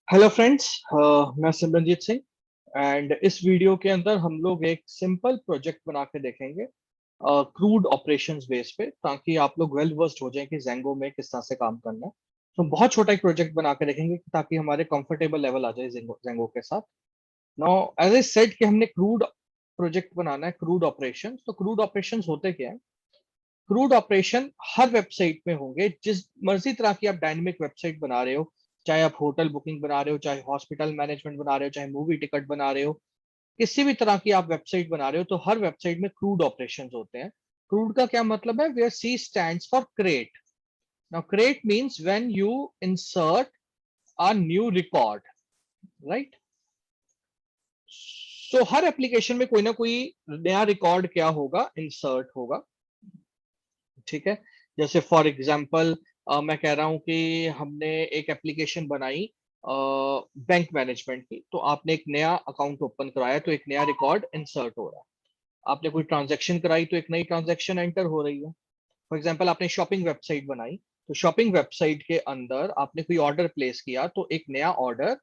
Hello friends, मैं Simranjeet Singh. And इस video के अंदर हम लोग एक सिंपल प्रोजेक्ट बना के देखेंगे क्रूड ऑपरेशंस बेस पे, ताकि आप लोग वेल वर्स्ड हो जाएं कि जेंगो में किस तरह से काम करना है। तो बहुत छोटा एक प्रोजेक्ट बना के देखेंगे ताकि हमारे कंफर्टेबल लेवल आ जाए जेंगो के साथ। नाउ एज ए सेट कि हमने क्रूड प्रोजेक्ट बनाना है, क्रूड ऑपरेशन। तो क्रूड ऑपरेशन होते क्या है? क्रूड ऑपरेशन हर वेबसाइट में होंगे। जिस मर्जी तरह की आप डायनेमिक वेबसाइट बना रहे हो, चाहे आप होटल बुकिंग बना रहे हो, चाहे हॉस्पिटल मैनेजमेंट बना रहे हो, चाहे मूवी टिकट बना रहे हो, किसी भी तरह की आप वेबसाइट बना रहे हो, तो हर वेबसाइट में क्रूड ऑपरेशंस होते हैं। क्रूड का क्या मतलब है? Where C stands for create. Now create means when you insert a new record, right? So हर एप्लीकेशन में कोई ना कोई नया रिकॉर्ड क्या होगा? इंसर्ट होगा। ठीक है। जैसे फॉर एग्जांपल मैं कह रहा हूं कि हमने एक एप्लीकेशन बनाई बैंक मैनेजमेंट की, तो आपने एक नया अकाउंट ओपन कराया तो एक नया रिकॉर्ड इंसर्ट हो रहा है। आपने कोई ट्रांजैक्शन कराई तो एक नई ट्रांजैक्शन एंटर हो रही है। फॉर एग्जांपल आपने शॉपिंग वेबसाइट बनाई, तो शॉपिंग वेबसाइट के अंदर आपने कोई ऑर्डर प्लेस किया तो एक नया ऑर्डर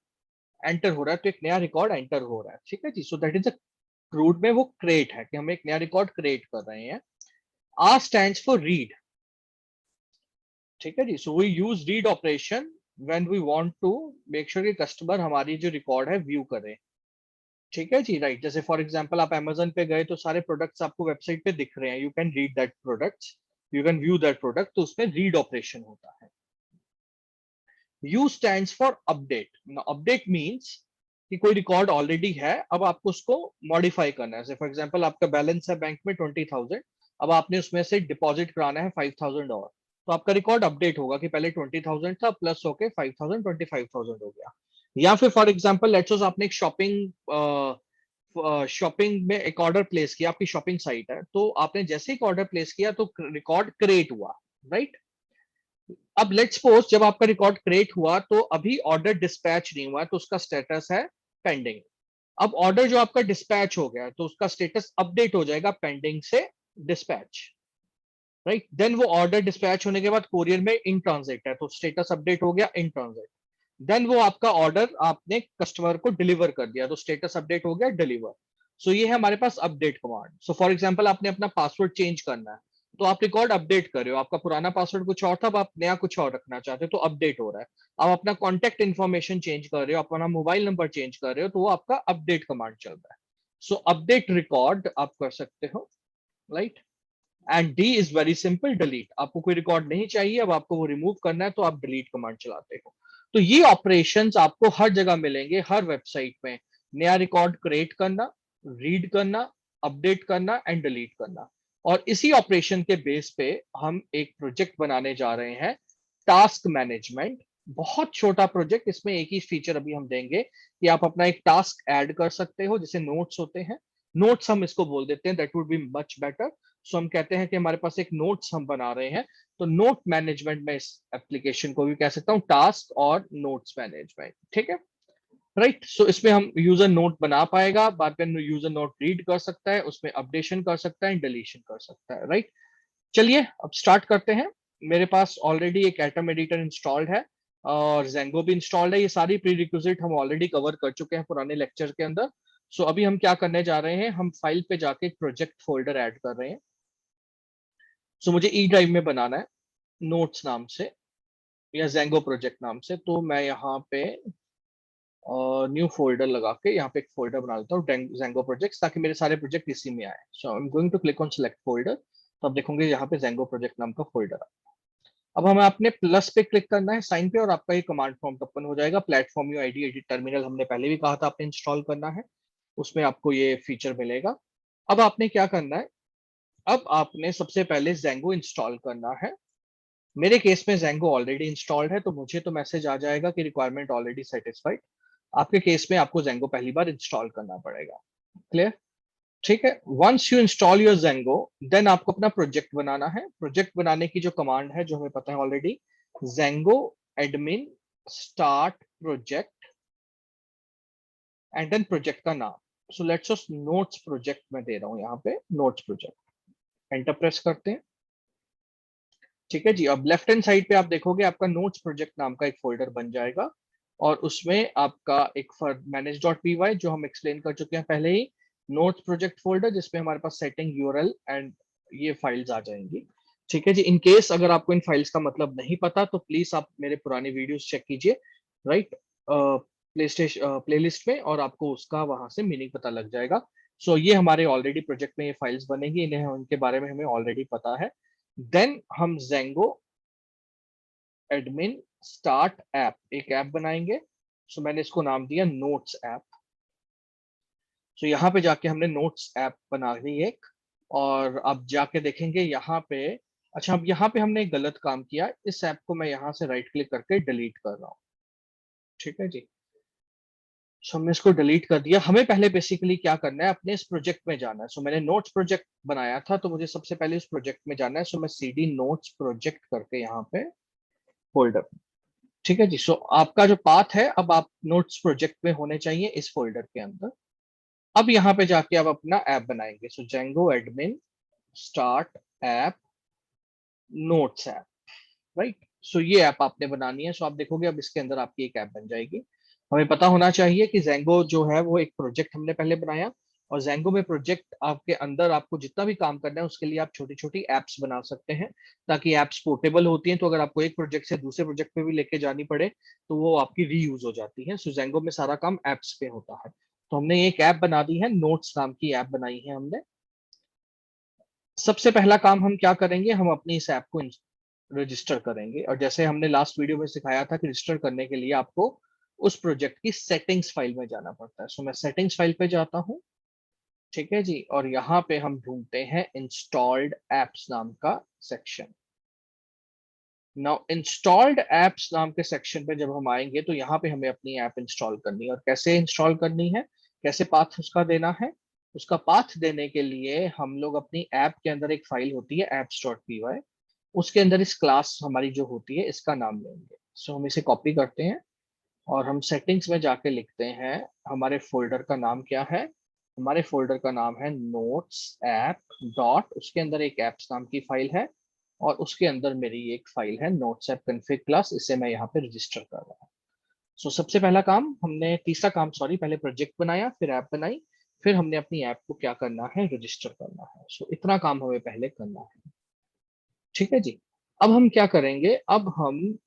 एंटर हो रहा है, तो एक नया रिकॉर्ड एंटर हो रहा है। ठीक है जी। So that is a crude में वो क्रिएट है कि हम एक नया रिकॉर्ड क्रिएट कर रहे हैं। R stands for read. ठीक है जी। So we use read operation when we want to make sure कि कस्टमर हमारी जो रिकॉर्ड है व्यू करे। ठीक है जी, राइट। जैसे फॉर एग्जांपल आप अमेजन पे गए तो सारे प्रोडक्ट्स आपको वेबसाइट पे दिख रहे हैं, you can read that products, you can view that product, तो उसमें रीड ऑपरेशन होता है। You stands for update. Update means कि कोई रिकॉर्ड ऑलरेडी है, अब आपको उसको मॉडिफाई करना है। फॉर एग्जांपल आपका बैलेंस है बैंक में 20,000, अब आपने उसमें से डिपॉजिट कराना है 5,000 और, तो आपका रिकॉर्ड अपडेट होगा कि पहले 20,000 था, प्लस होके 5,000 25,000 हो गया। या फिर फॉर एग्जांपल लेट्स सपोज आपने एक शॉपिंग में एक ऑर्डर प्लेस किया, आपकी शॉपिंग साइट है, तो आपने जैसे ही ऑर्डर प्लेस किया तो रिकॉर्ड क्रिएट हुआ, राइट? अब लेट्स सपोज जब आपका रिकॉर्ड क्रिएट हुआ तो अभी ऑर्डर डिस्पैच नहीं हुआ, तो उसका स्टेटस है पेंडिंग। अब ऑर्डर जो आपका डिस्पैच हो गया तो उसका स्टेटस अपडेट हो जाएगा पेंडिंग से डिस्पैच, राइट? देन वो ऑर्डर डिस्पैच होने के बाद कोरियर में इन ट्रांजिट है, तो स्टेटस अपडेट हो गया इन ट्रांजिट। देन वो आपका ऑर्डर आपने कस्टमर को डिलीवर कर दिया, तो स्टेटस अपडेट हो गया डिलीवर। सो ये है हमारे पास update command. So for example आपने अपना पासवर्ड चेंज करना है, तो आप रिकॉर्ड अपडेट कर रहे हो, आपका पुराना पासवर्ड कुछ और था, अब आप नया कुछ और रखना चाहते हो तो अपडेट हो रहा है। आप अपना कॉन्टेक्ट इन्फॉर्मेशन चेंज कर रहे हो, अपना मोबाइल नंबर चेंज कर रहे हो, तो वो आपका अपडेट कमांड चल रहा है। सो अपडेट रिकॉर्ड आप कर सकते हो, right? And D is very simple, delete. आपको कोई रिकॉर्ड नहीं चाहिए, अब आपको वो रिमूव करना है तो आप डिलीट कमांड चलाते हो। तो ये ऑपरेशंस आपको हर जगह मिलेंगे, हर वेबसाइट में। नया रिकॉर्ड क्रिएट करना, रीड करना, अपडेट करना एंड डिलीट करना। और इसी ऑपरेशन के बेस पे हम एक प्रोजेक्ट बनाने जा रहे हैं, टास्क मैनेजमेंट। बहुत छोटा प्रोजेक्ट, इसमें एक ही फीचर अभी हम देंगे कि आप अपना एक टास्क ऐड कर सकते हो, जैसे नोट्स होते हैं। नोट्स हम इसको बोल देते हैं, that would be much better. So हम कहते हैं कि हमारे पास एक नोट्स हम बना रहे हैं, तो नोट मैनेजमेंट में इस एप्लीकेशन को भी कह सकता हूँ टास्क और नोट्स मैनेजमेंट। ठीक है, राइट? सो इसमें हम यूजर नोट बना पाएगा, बाद में यूजर नोट रीड कर सकता है, उसमें अपडेशन कर सकता है, डिलीशन कर सकता है, राइट? चलिए अब स्टार्ट करते हैं। मेरे पास ऑलरेडी एक एटम एडिटर इंस्टॉल्ड है और जेंगो भी इंस्टॉल्ड है। ये सारी प्री रिक्विजिट हम ऑलरेडी कवर कर चुके हैं पुराने लेक्चर के अंदर। सो अभी हम क्या करने जा रहे हैं, हम फाइल पे जाके एक प्रोजेक्ट फोल्डर ऐड कर रहे हैं। सो मुझे ई ड्राइव में बनाना है, नोट्स नाम से या जेंगो प्रोजेक्ट नाम से। तो मैं यहाँ पे न्यू फोल्डर लगा के यहाँ पे एक फोल्डर बना लेता हूँ, जेंगो प्रोजेक्ट्स, ताकि मेरे सारे प्रोजेक्ट इसी में आए। So I am going to click on select folder, तो आप देखोगे यहाँ पे जेंगो प्रोजेक्ट नाम का फोल्डर। अब हमें अपने प्लस पे क्लिक करना है, साइन पे, और आपका ये कमांड प्रॉम्प्ट ओपन हो जाएगा। Platform you ID edit terminal हमने पहले भी कहा था आपने इंस्टॉल करना है, उसमें आपको ये फीचर मिलेगा। अब आपने क्या करना है, अब आपने सबसे पहले जेंगो इंस्टॉल करना है। मेरे केस में जेंगो ऑलरेडी इंस्टॉल्ड है, तो मुझे तो मैसेज आ जाएगा कि रिक्वायरमेंट ऑलरेडी सेटिस्फाइड। आपके केस में आपको जेंगो पहली बार इंस्टॉल करना पड़ेगा। क्लियर? ठीक है। Once you install your Django, then आपको अपना प्रोजेक्ट बनाना है। प्रोजेक्ट बनाने की जो कमांड है, जो हमें पता है already, Django admin start project and then project का नाम। So let's just notes project में दे रहा हूं यहाँ पे, नोट्स प्रोजेक्ट। एंटर प्रेस करते हैं। ठीक है जी। अब लेफ्ट हैंड साइड पे आप देखोगे आपका नोट्स प्रोजेक्ट नाम का एक फोल्डर बन जाएगा, और उसमें आपका एक मैनेज डॉट पी वाई जो हम एक्सप्लेन कर चुके हैं पहले ही, नोट्स प्रोजेक्ट फोल्डर जिसमें हमारे पास सेटिंग यूआरएल एंड ये फाइल्स आ जाएंगी। ठीक है जी। इन केस अगर आपको इन फाइल्स का मतलब नहीं पता तो प्लीज आप मेरे पुराने वीडियोस चेक कीजिए, राइट, प्लेलिस्ट में, और आपको उसका वहां से मीनिंग पता लग जाएगा। सो ये हमारे ऑलरेडी प्रोजेक्ट में ये फाइल्स बनेंगी, इन्हें उनके बारे में हमें ऑलरेडी पता है। देन हम जेंगो एडमिन स्टार्ट ऐप एक ऐप बनाएंगे। सो मैंने इसको नाम दिया नोट्स ऐप। सो यहाँ पे जाके हमने नोट्स ऐप बना ली एक, और अब जाके देखेंगे यहाँ पे। अच्छा, अब यहाँ पे हमने एक गलत काम किया, इस ऐप को मैं यहाँ से राइट क्लिक करके डिलीट कर रहा हूँ। ठीक है जी। सो हमने इसको डिलीट कर दिया। हमें पहले बेसिकली क्या करना है, अपने इस प्रोजेक्ट में जाना है। सो मैंने नोट्स प्रोजेक्ट बनाया था, तो मुझे सबसे पहले इस प्रोजेक्ट में जाना है। सो मैं cd नोट्स प्रोजेक्ट करके यहाँ पे फोल्डर। ठीक है जी। सो आपका जो पाथ है, अब आप नोट्स प्रोजेक्ट में होने चाहिए इस फोल्डर के अंदर। अब यहाँ पे जाके आप अपना ऐप बनाएंगे। So Django admin start app notes app, right. So ये ऐप आपने बनानी है। सो आप देखोगे अब इसके अंदर आपकी एक ऐप बन जाएगी। हमें पता होना चाहिए कि जेंगो जो है वो एक प्रोजेक्ट हमने पहले बनाया, और जेंगो में प्रोजेक्ट आपके अंदर आपको जितना भी काम करना है उसके लिए आप छोटी छोटी एप्स बना सकते हैं, ताकि एप्स पोर्टेबल होती हैं। तो अगर आपको एक प्रोजेक्ट से दूसरे प्रोजेक्ट पे भी लेके जानी पड़े तो वो आपकी रीयूज हो जाती है। सो जेंगो में सारा काम एप्स पे होता है। तो हमने एक ऐप बना दी है, नोट्स नाम की ऐप बनाई है हमने। सबसे पहला काम हम क्या करेंगे, हम अपनी इस ऐप को रजिस्टर करेंगे। और जैसे हमने लास्ट वीडियो में सिखाया था कि रजिस्टर करने के लिए आपको उस प्रोजेक्ट की सेटिंग्स फाइल में जाना पड़ता है। सो मैं सेटिंग्स फाइल पे जाता हूँ। ठीक है जी। और यहाँ पे हम ढूंढते हैं इंस्टॉल्ड एप्स नाम का सेक्शन। नाउ इंस्टॉल्ड एप्स नाम के सेक्शन पे जब हम आएंगे तो यहाँ पे हमें अपनी ऐप इंस्टॉल करनी है। और कैसे इंस्टॉल करनी है, कैसे पाथ उसका देना है, उसका पाथ देने के लिए हम लोग अपनी ऐप के अंदर एक फाइल होती है apps.py, उसके अंदर इस क्लास हमारी जो होती है इसका नाम लेंगे। सो हम इसे कॉपी करते हैं और हम सेटिंग्स में जाके लिखते हैं हमारे फोल्डर का नाम क्या है। हमारे फोल्डर का नाम है नोट्स ऐप डॉट, उसके अंदर एक एप्स नाम की फाइल है, और उसके अंदर मेरी एक फाइल है नोट्स ऐप कॉन्फ़िग क्लास, इसे मैं यहाँ पे रजिस्टर कर रहा हूँ। सो सबसे पहला काम हमने, तीसरा काम सॉरी, पहले प्रोजेक्ट बनाया फिर ऐप बनाई, फिर हमने अपनी ऐप को क्या करना है, रजिस्टर करना है। सो इतना काम हमें पहले करना है। ठीक है जी। अब हम क्या करेंगे, अब हम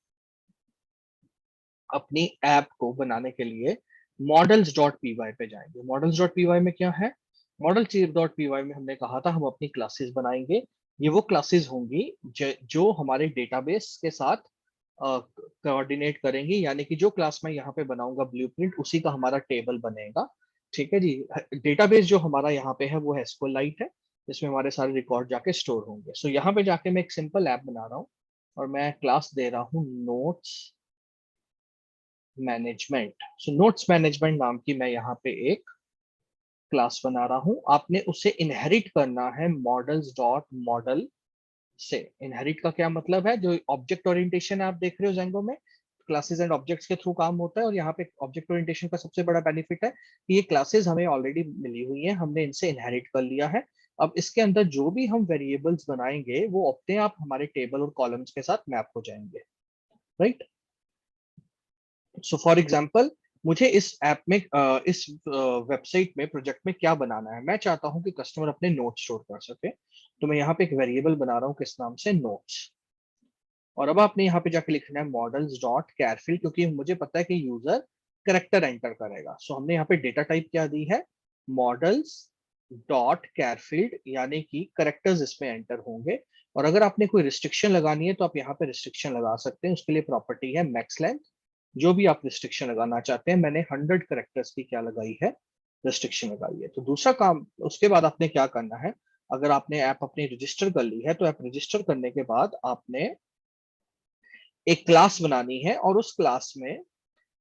अपनी ऐप को बनाने के लिए मॉडल्स डॉट पी वाई पे जाएंगे। मॉडल्स डॉट पी वाई में क्या है, मॉडल्स डॉट पी वाई में हमने कहा था हम अपनी क्लासेस बनाएंगे। ये वो क्लासेस होंगी जो हमारे डेटाबेस के साथ कोऑर्डिनेट करेंगी, यानी कि जो क्लास मैं यहाँ पे बनाऊंगा ब्लूप्रिंट, उसी का हमारा टेबल बनेगा। ठीक है जी। डेटाबेस जो हमारा यहाँ पे है वो है SQLite है, जिसमें हमारे सारे रिकॉर्ड जाके स्टोर होंगे। सो यहाँ पे जाके मैं एक सिंपल ऐप बना रहा हूँ, और मैं क्लास दे रहा हूँ notes management. So notes management नाम की मैं यहाँ पे एक क्लास बना रहा हूँ। आपने उसे इनहेरिट करना है मॉडल्स डॉट मॉडल से। इनहेरिट का क्या मतलब है, जो ऑब्जेक्ट ओरिएंटेशन आप देख रहे हो जेंगो में, क्लासेस एंड ऑब्जेक्ट्स के थ्रू काम होता है। और यहाँ पे ऑब्जेक्ट ओरिएंटेशन का सबसे बड़ा बेनिफिट है कि ये क्लासेस हमें ऑलरेडी मिली हुई है, हमने इनसे इनहेरिट कर लिया है। अब इसके अंदर जो भी हम वेरिएबल्स बनाएंगे वो अपने आप हमारे टेबल और कॉलम्स के साथ मैप हो जाएंगे, राइट। सो फॉर एग्जाम्पल, मुझे इस ऐप में इस वेबसाइट में प्रोजेक्ट में क्या बनाना है, मैं चाहता हूं कि कस्टमर अपने नोट्स स्टोर कर सके। तो मैं यहाँ पे एक वेरिएबल बना रहा हूँ किस नाम से, नोट्स। और अब आपने यहाँ पे जाके लिखना है मॉडल्स डॉट कैरफिल, क्योंकि मुझे पता है कि यूजर करेक्टर एंटर करेगा। सो हमने यहाँ पे डेटा टाइप क्या दी है, मॉडल्स डॉट कैरफील्ड, यानी कि करेक्टर्स इसमें एंटर होंगे। और अगर आपने कोई रिस्ट्रिक्शन लगानी है तो आप यहाँ पे रिस्ट्रिक्शन लगा सकते हैं। उसके लिए प्रॉपर्टी है मैक्स लेंथ, जो भी आप रिस्ट्रिक्शन लगाना चाहते हैं। मैंने 100 करेक्टर्स की क्या लगाई है, रिस्ट्रिक्शन लगाई है। तो दूसरा काम उसके बाद आपने क्या करना है, अगर आपने ऐप अपनी रजिस्टर कर ली है तो ऐप रजिस्टर करने के बाद आपने एक क्लास बनानी है, और उस क्लास में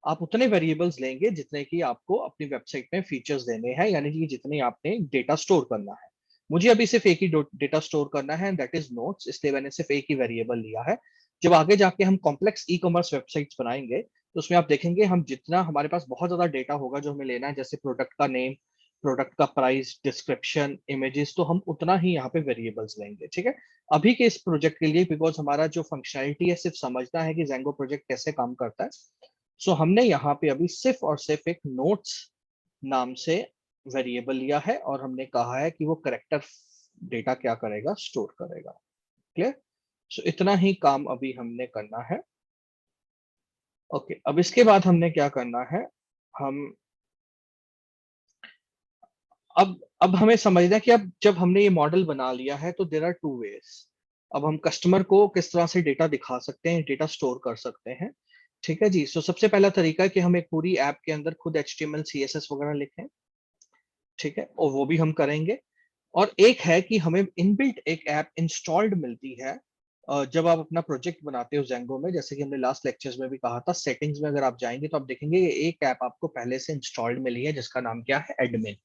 आप उतने वेरिएबल्स लेंगे जितने की आपको अपनी वेबसाइट में फीचर्स देने हैं, यानी कि जितने आपने डेटा स्टोर करना है। मुझे अभी सिर्फ एक ही डेटा स्टोर करना है, दैट इज नोट्स, इसलिए मैंने सिर्फ एक ही वेरिएबल लिया है। जब आगे जाके हम कॉम्प्लेक्स ई कॉमर्स वेबसाइट्स बनाएंगे तो उसमें आप देखेंगे हम जितना हमारे पास बहुत ज्यादा डेटा होगा जो हमें लेना है, जैसे प्रोडक्ट का नेम, प्रोडक्ट का प्राइस, डिस्क्रिप्शन, इमेजेस, तो हम उतना ही यहाँ पे वेरिएबल्स लेंगे। ठीक है। अभी के इस प्रोजेक्ट के लिए, बिकॉज हमारा जो फंक्शनलिटी है सिर्फ समझना है कि जेंगो प्रोजेक्ट कैसे काम करता है, सो हमने यहाँ पे अभी सिर्फ और सिर्फ एक नोट्स नाम से वेरिएबल लिया है और हमने कहा है कि वो करेक्टर डेटा क्या करेगा, स्टोर करेगा। क्लियर? सो इतना ही काम अभी हमने करना है। ओके, अब इसके बाद हमने क्या करना है, हम अब हमें समझना है कि अब जब हमने ये मॉडल बना लिया है तो देर आर टू वेज। अब हम कस्टमर को किस तरह से डेटा दिखा सकते हैं, डेटा स्टोर कर सकते हैं। ठीक है जी। सो सबसे पहला तरीका है कि हम एक पूरी ऐप के अंदर खुद HTML CSS वगैरह लिखें। ठीक है, और वो भी हम करेंगे। और एक है कि हमें इनबिल्ट एक ऐप इंस्टॉल्ड मिलती है। जब आप अपना प्रोजेक्ट बनाते हो Django में, जैसे कि हमने लास्ट लेक्चर्स में भी कहा था, सेटिंग्स में अगर आप जाएंगे तो आप देखेंगे एक ऐप आपको पहले से इंस्टॉल्ड मिली है जिसका नाम क्या है, एडमिन।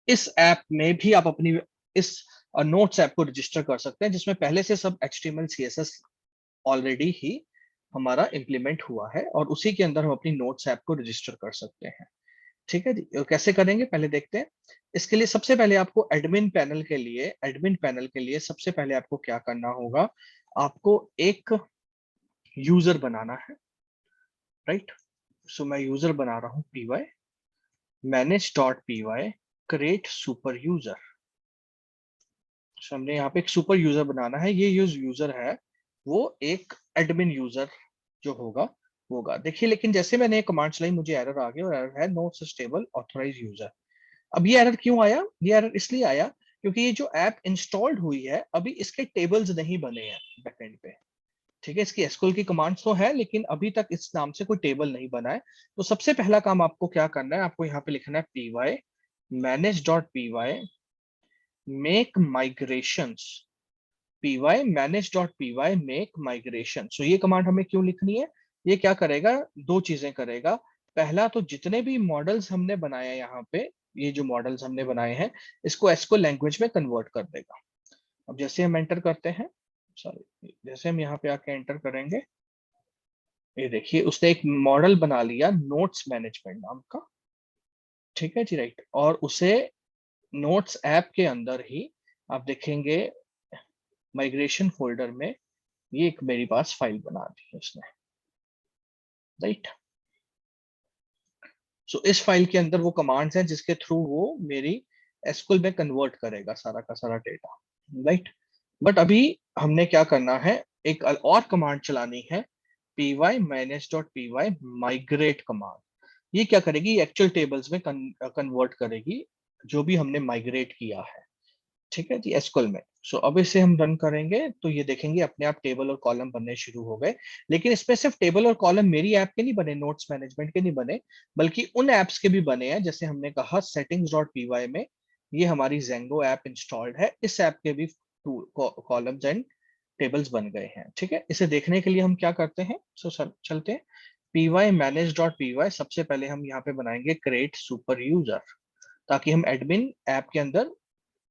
इस ऐप में भी आप अपनी इस नोट्स ऐप को रजिस्टर कर सकते हैं, जिसमें पहले से सब HTML CSS ऑलरेडी ही हमारा इम्प्लीमेंट हुआ है और उसी के अंदर हम अपनी नोट्स ऐप को रजिस्टर कर सकते हैं। ठीक है जी। कैसे करेंगे पहले देखते हैं। इसके लिए सबसे पहले आपको एडमिन पैनल के लिए सबसे पहले आपको क्या करना होगा, आपको एक यूजर बनाना है। राइट? सो मैं यूजर बना रहा हूं, py manage.py create super user। हमने यहाँ पे एक सुपर यूजर बनाना है। ये यूजर है वो एक एडमिन यूजर जो होगा देखिए, लेकिन जैसे मैंने कमांड चलाई मुझे एरर आ गया और एरर है नोट स्टेबल ऑथराइज यूजर। अब ये एरर क्यों आया? ये एरर इसलिए आया क्योंकि ये जो ऐप इंस्टॉल्ड हुई है अभी इसके टेबल्स नहीं बने हैं बैकएंड पे। ठीक है, इसकी एसक्यूएल की कमांड्स तो है लेकिन अभी तक इस नाम से कोई टेबल नहीं बना है। तो सबसे पहला काम आपको क्या करना है, आपको यहाँ पे लिखना है py manage.py make migrations। py manage.py make migration। सो ये कमांड हमें क्यों लिखनी है? ये क्या करेगा, दो चीजें करेगा। पहला तो जितने भी मॉडल्स हमने बनाए हैं यहाँ पे, ये जो मॉडल्स हमने बनाए हैं इसको एसक्यूएल लैंग्वेज में कन्वर्ट कर देगा। अब जैसे हम एंटर करते हैं, सॉरी, जैसे हम यहाँ पे आके एंटर करेंगे, ये देखिए उसने एक मॉडल बना लिया नोट्स मैनेजमेंट नाम का। ठीक है जी, राइट। और उसे नोट्स ऐप के अंदर ही आप देखेंगे माइग्रेशन फोल्डर में ये एक मेरे पास फाइल बना दी है उसने। राइट? सो इस फाइल के अंदर वो कमांड्स हैं जिसके थ्रू वो मेरी एसक्यूएल में कन्वर्ट करेगा सारा का सारा डेटा। राइट? बट अभी हमने क्या करना है, एक और कमांड चलानी है, py manage.py migrate कमांड। ये क्या करेगी, एक्चुअल टेबल्स में कन्वर्ट करेगी जो भी हमने माइग्रेट किया है। ठीक है जी, एसक्यूएल में। सो अब इसे हम रन करेंगे तो ये देखेंगे अपने आप टेबल और कॉलम बनने शुरू हो गए। लेकिन इसमें सिर्फ टेबल और कॉलम मेरी ऐप के नहीं बने, नोट्स मैनेजमेंट के नहीं बने, बल्कि उन ऐप्स के भी बने हैं। जैसे हमने कहा settings.py में ये हमारी Django ऐप इंस्टॉल्ड है, इस ऐप के भी कॉलम्स एंड टेबल्स बन गए हैं। ठीक है, इसे देखने के लिए हम क्या करते हैं, चलते हैं py manage.py। सबसे पहले हम यहाँ पे बनाएंगे create super user, ताकि हम एडमिन ऐप के अंदर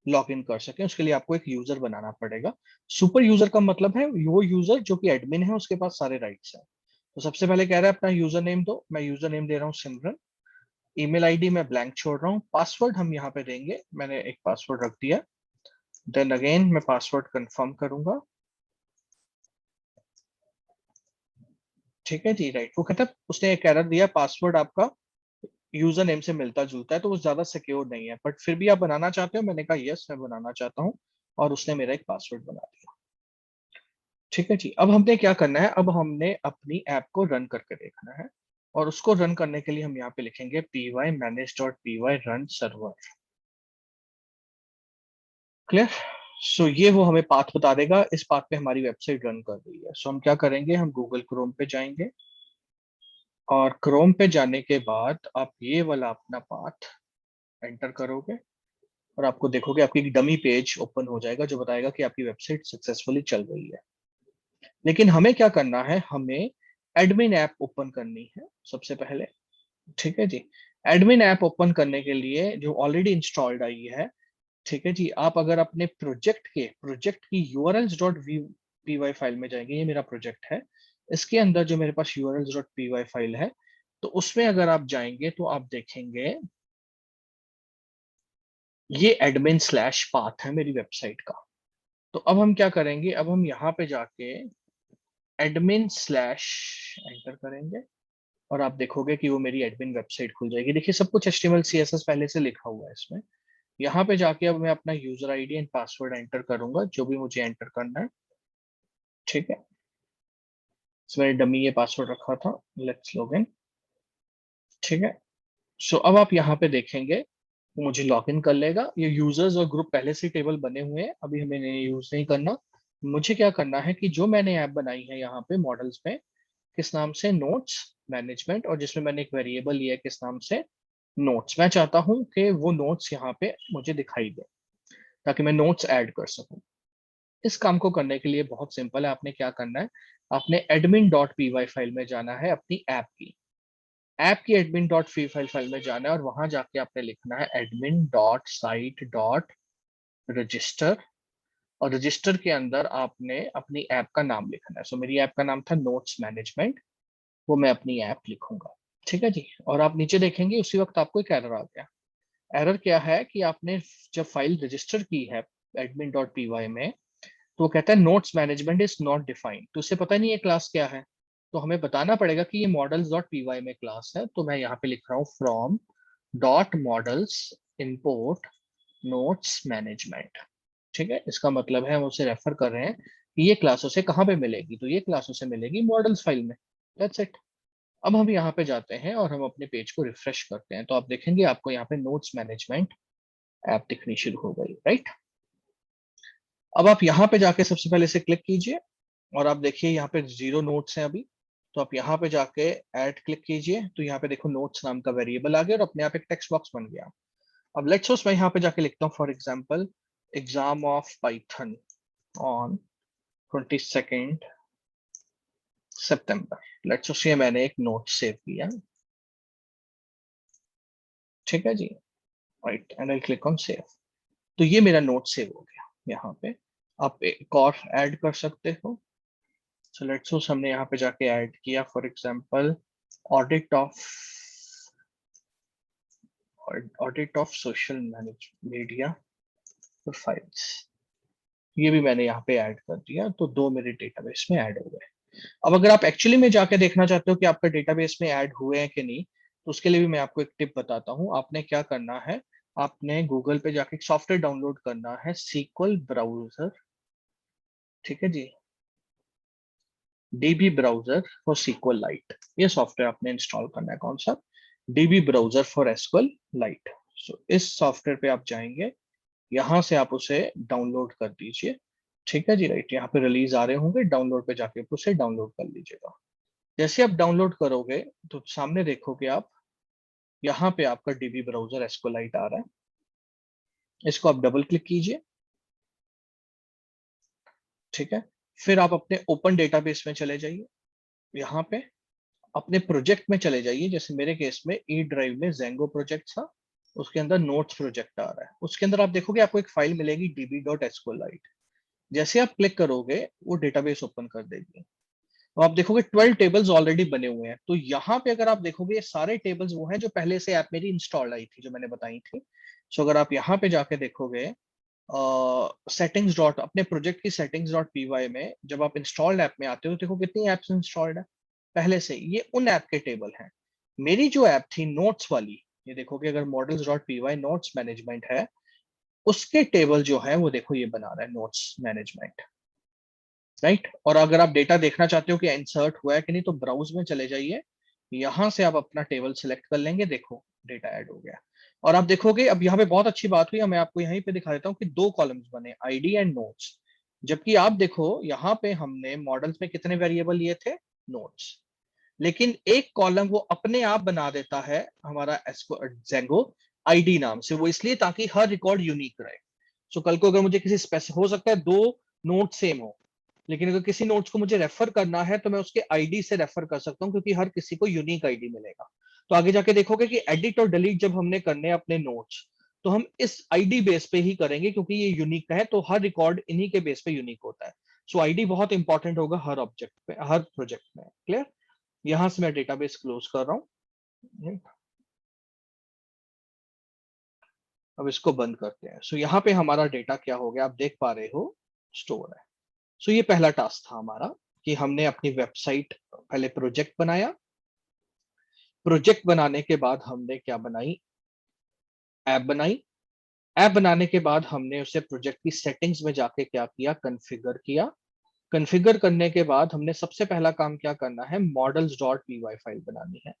लॉग इन कर सकें। उसके लिए आपको एक यूजर बनाना पड़ेगा। सुपर यूजर का मतलब है वो यूजर जो कि एडमिन है, उसके पास सारे राइट्स हैं। तो सबसे पहले कह रहा है अपना यूजर नेम दो, मैं यूजर नेम दे रहा हूँ सिमरन। ईमेल आईडी मैं ब्लैंक छोड़ रहा हूँ। पासवर्ड हम यहाँ पे देंगे, मैंने एक पासवर्ड रख दिया। देन अगेन मैं पासवर्ड कंफर्म करूंगा। ठीक है जी, राइट। वो कहता है उसने एक एरर दिया, पासवर्ड आपका यूजर नेम से मिलता जुलता है तो वो ज्यादा सिक्योर नहीं है, बट फिर भी आप बनाना चाहते हो? मैंने कहा यस मैं बनाना चाहता हूँ, और उसने मेरा एक पासवर्ड बना दिया। ठीक है जी। अब हमने क्या करना है, अब हमने अपनी ऐप को रन करके देखना है, और उसको रन करने के लिए हम यहाँ पे लिखेंगे py manage.py run server। Clear? So ये वो हमें पाथ बता देगा, इस पाथ पे हमारी वेबसाइट रन कर रही है। सो हम क्या करेंगे, हम गूगल क्रोम पे जाएंगे, और क्रोम पे जाने के बाद आप ये वाला अपना पाथ एंटर करोगे, और आपको देखोगे आपकी एक डमी पेज ओपन हो जाएगा जो बताएगा कि आपकी वेबसाइट सक्सेसफुली चल रही है। लेकिन हमें क्या करना है, हमें एडमिन ऐप ओपन करनी है सबसे पहले। ठीक है जी। एडमिन ऐप ओपन करने के लिए जो ऑलरेडी इंस्टॉल्ड आई है, ठीक है जी, आप अगर अपने प्रोजेक्ट की urls.py फाइल में जाएंगे, ये मेरा प्रोजेक्ट है, इसके अंदर जो मेरे पास urls.py फाइल है, तो उसमें अगर आप जाएंगे तो आप देखेंगे ये एडमिन स्लैश पाथ है मेरी वेबसाइट का। तो अब हम क्या करेंगे, अब हम यहाँ पे जाके एडमिन स्लैश एंटर करेंगे, और आप देखोगे कि वो मेरी एडमिन वेबसाइट खुल जाएगी। देखिए सब कुछ HTML CSS पहले से लिखा हुआ है इसमें। यहाँ पे जाके अब मैं अपना user ID and password enter करूंगा, जो भी मुझे एंटर करना है। ठीक है, इसमें डमी ये पासवर्ड रखा था। Let's log in. ठीक है, सो अब आप यहाँ पे देखेंगे वो मुझे लॉग इन कर लेगा। ये यूजर्स और ग्रुप पहले से टेबल बने हुए हैं, अभी हमें यूज नहीं करना। मुझे क्या करना है कि जो मैंने ऐप बनाई है यहाँ पे मॉडल्स में, किस नाम से, नोट्स मैनेजमेंट, और जिसमें मैंने एक वेरिएबल लिया है किस नाम से, नोट्स। मैं चाहता हूँ कि वो नोट्स यहाँ पे मुझे दिखाई दे ताकि मैं नोट्स ऐड कर सकूं। इस काम को करने के लिए बहुत सिंपल है। आपने क्या करना है, आपने admin.py फाइल में जाना है, अपनी ऐप की admin.py फाइल में जाना है, और वहां जाके आपने लिखना है admin.site.register, और रजिस्टर के अंदर आपने अपनी ऐप का नाम लिखना है। सो मेरी ऐप का नाम था नोट्स मैनेजमेंट, वो मैं अपनी ऐप लिखूंगा। ठीक है जी, और आप नीचे देखेंगे उसी वक्त आपको एक एरर आ गया। एरर क्या है कि आपने जब फाइल रजिस्टर की है admin.py में, तो वो कहता है notes management is not defined, तो उसे पता नहीं है क्लास क्या है। तो हमें बताना पड़ेगा कि ये मॉडल्स डॉट पीवाई में क्लास है। तो मैं यहाँ पे लिख रहा हूँ from dot models import notes management. ठीक है, इसका मतलब है हम उसे रेफर कर रहे हैं कि ये क्लास उसे कहाँ पे मिलेगी, तो ये क्लास उसे मिलेगी मॉडल्स फाइल में। That's it. अब हम यहाँ पे जाते हैं और हम अपने पेज को रिफ्रेश करते हैं, तो आप देखेंगे आपको यहाँ पे नोट्स मैनेजमेंट ऐप दिखनी शुरू हो गई, राइट। अब आप यहाँ पे जाके सबसे पहले से क्लिक कीजिए, और आप देखिए यहाँ पे 0 नोट्स हैं अभी। तो आप यहाँ पे जाके ऐड क्लिक कीजिए, तो यहाँ पे देखो नोट्स नाम का वेरिएबल आ गया और अपने आप एक टेक्स्ट बॉक्स बन गया। अब लेट्स सपोज मैं यहाँ पे जाके लिखता हूँ for example exam of Python on 22 सितंबर। लेट्स सपोज ये मैंने एक नोट सेव किया। ठीक है जी, right, and I click on save. तो ये मेरा नोट सेव हो गया। यहाँ पे आप एक और ऐड कर सकते हो। सो लेट्स सपोज हमने यहाँ पे जाके ऐड किया for example audit of social media profiles. ये भी मैंने यहाँ पे ऐड कर दिया, तो 2 मेरे डेटाबेस में ऐड हो गए। अब अगर आप एक्चुअली में जाके देखना चाहते हो कि आपका डेटाबेस में ऐड हुए हैं कि नहीं, तो उसके लिए भी मैं आपको एक टिप बताता हूँ। आपने क्या करना है, आपने गूगल पे जाके एक सॉफ्टवेयर डाउनलोड करना है, सीक्वल ब्राउजर। ठीक है जी, DB browser for SQL lite, ये सॉफ्टवेयर आपने इंस्टॉल करना है। कौन सा, DB browser for SQL lite. So इस सॉफ्टवेयर पे आप जाएंगे, यहाँ से आप उसे डाउनलोड कर दीजिए। ठीक है जी, राइट, यहाँ पे रिलीज आ रहे होंगे, डाउनलोड पे जाके उसे डाउनलोड कर लीजिएगा। जैसे आप डाउनलोड करोगे तो सामने देखोगे आप, यहाँ पे आपका डीबी ब्राउजर एस्कोलाइट आ रहा है। इसको आप डबल क्लिक कीजिए। ठीक है, फिर आप अपने ओपन डेटाबेस में चले जाइए। यहाँ पे अपने प्रोजेक्ट में चले जाइए, जैसे मेरे केस में ई ड्राइव में जेंगो प्रोजेक्ट था, उसके अंदर नोट्स प्रोजेक्ट आ रहा है। उसके अंदर आप देखोगे आपको एक फाइल मिलेगी db.sqlite। जैसे आप क्लिक करोगे वो डेटाबेस ओपन कर देगी, तो आप देखोगे 12 टेबल्स ऑलरेडी बने हुए हैं। तो यहाँ पे अगर आप देखोगे ये सारे टेबल्स वो हैं जो पहले से ऐप मेरी इंस्टॉल आई थी, जो मैंने बताई थी। सो अगर आप यहाँ पे जाके देखोगे सेटिंग्स डॉट, अपने प्रोजेक्ट की सेटिंग्स डॉट पीवाई में जब आप इंस्टॉल्ड ऐप में आते हो, देखो कितनी एप्स इंस्टॉल्ड है पहले से। ये उन ऐप के टेबल हैं। मेरी जो ऐप थी नोट्स वाली, ये देखोगे अगर models dot PY notes management है, उसके टेबल जो है वो देखो ये बना रहा है नोट्स मैनेजमेंट, राइट। और अगर आप डेटा देखना चाहते हो कि इंसर्ट हुआ है कि नहीं, तो ब्राउज में चले जाइए, यहां से आप अपना टेबल सिलेक्ट कर लेंगे, देखो डेटा ऐड हो गया। और आप देखोगे अब यहाँ पे बहुत अच्छी बात हुई, मैं आपको यहीं पे दिखा देता हूँ कि 2 कॉलम्स बने, आईडी एंड नोट्स। जबकि आप देखो यहाँ पे हमने मॉडल्स में कितने वेरिएबल लिए थे, नोट्स, लेकिन एक कॉलम वो अपने आप बना देता है हमारा जेंगो आईडी नाम से। वो इसलिए ताकि हर रिकॉर्ड यूनिक रहे। सो कल को अगर मुझे किसी स्पेसिफिक, हो सकता है 2 नोट सेम हो, लेकिन अगर किसी नोट्स को मुझे रेफर करना है तो मैं उसके आईडी से रेफर कर सकता हूँ, क्योंकि हर किसी को यूनिक आईडी मिलेगा। तो आगे जाके देखोगे कि एडिट और डिलीट जब हमने करने हैं अपने नोट्स, तो हम इस आईडी बेस पे ही करेंगे, क्योंकि ये यूनिक है, तो हर रिकॉर्ड इन्हीं के बेस पे यूनिक होता है। सो आईडी बहुत इंपॉर्टेंट होगा हर ऑब्जेक्ट पे, हर प्रोजेक्ट में। क्लियर। यहां से मैं डेटाबेस क्लोज कर रहा हूँ, अब इसको बंद करते हैं। सो यहाँ पे हमारा डेटा क्या हो गया, आप देख पा रहे हो, स्टोर है। सो ये पहला टास्क था हमारा कि हमने अपनी वेबसाइट, पहले प्रोजेक्ट बनाया, प्रोजेक्ट बनाने के बाद हमने क्या बनाई, ऐप बनाई। ऐप बनाने के बाद हमने उसे प्रोजेक्ट की सेटिंग्स में जाके क्या किया, कॉन्फ़िगर किया। कॉन्फ़िगर करने के बाद हमने सबसे पहला काम क्या करना है, models dot P Y file बनानी है।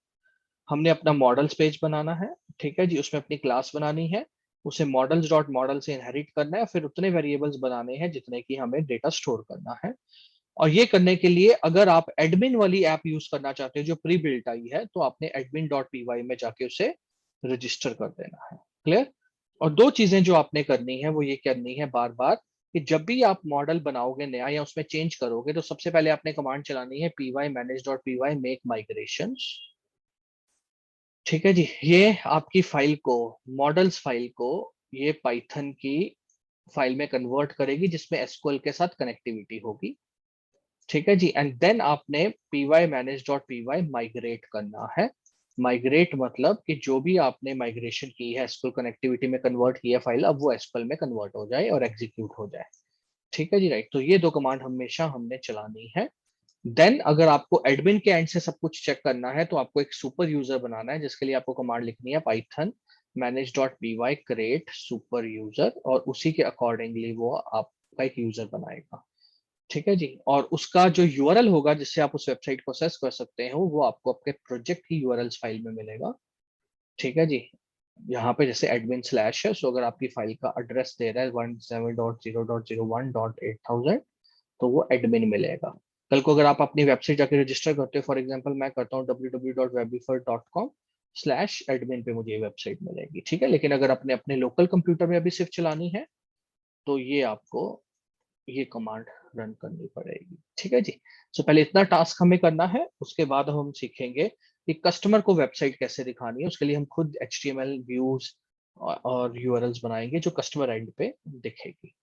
हमने अपना मॉडल्स पेज बनाना है, ठीक है जी, उसमें अपनी क्लास बनानी है, उसे मॉडल्स डॉट मॉडल से इनहेरिट करना है, फिर उतने वेरिएबल्स बनाने हैं जितने की हमें डेटा स्टोर करना है। और ये करने के लिए अगर आप एडमिन वाली ऐप यूज करना चाहते हो जो प्री बिल्ट आई है, तो आपने एडमिन डॉट पी वाई में जाके उसे रजिस्टर कर देना है। क्लियर। और दो चीजें जो आपने करनी है वो ये करनी है बार बार, कि जब भी आप मॉडल बनाओगे नया या उसमें चेंज करोगे, तो सबसे पहले आपने कमांड चलानी है P Y manage dot P Y make migration. ठीक है जी, ये आपकी फाइल को, मॉडल्स फाइल को, ये पाइथन की फाइल में कन्वर्ट करेगी जिसमें एसक्यूएल के साथ कनेक्टिविटी होगी। ठीक है जी, एंड देन आपने P Y manage dot P Y migrate करना है। माइग्रेट मतलब कि जो भी आपने माइग्रेशन की है, एसक्यूएल कनेक्टिविटी में कन्वर्ट की है फाइल, अब वो एसक्यूएल में कन्वर्ट हो जाए और एग्जीक्यूट हो जाए। ठीक है जी, राइट। तो ये दो कमांड हमेशा हमने चलानी है। देन अगर आपको एडमिन के एंड से सब कुछ चेक करना है, तो आपको एक सुपर यूजर बनाना है, जिसके लिए आपको कमांड लिखनी है Python manage dot P Y create super user, और उसी के अकॉर्डिंगली वो आपका एक यूजर बनाएगा। ठीक है जी, और उसका जो यूआरएल होगा जिससे आप उस वेबसाइट को एक्सेस कर सकते हो, वो आपको आपके प्रोजेक्ट की यूआरएल्स फाइल में मिलेगा। ठीक है जी, यहाँ पे जैसे एडमिन स्लैश है, सो अगर आपकी फाइल का एड्रेस दे रहा है 17.0.01.8000, तो वो एडमिन मिलेगा। कल को अगर आप अपनी वेबसाइट जाकर रजिस्टर करते हो, फॉर एग्जांपल मैं करता हूँ www.webify.com/admin पे मुझे ये वेबसाइट मिलेगी। ठीक है, लेकिन अगर आपने अपने लोकल कंप्यूटर में अभी सिर्फ चलानी है, तो ये आपको ये कमांड रन करनी पड़ेगी। ठीक है जी। सो पहले इतना टास्क हमें करना है, उसके बाद हम सीखेंगे कि कस्टमर को वेबसाइट कैसे दिखानी है। उसके लिए हम खुद HTML व्यूज और यूआरएल्स बनाएंगे जो कस्टमर एंड पे दिखेगी।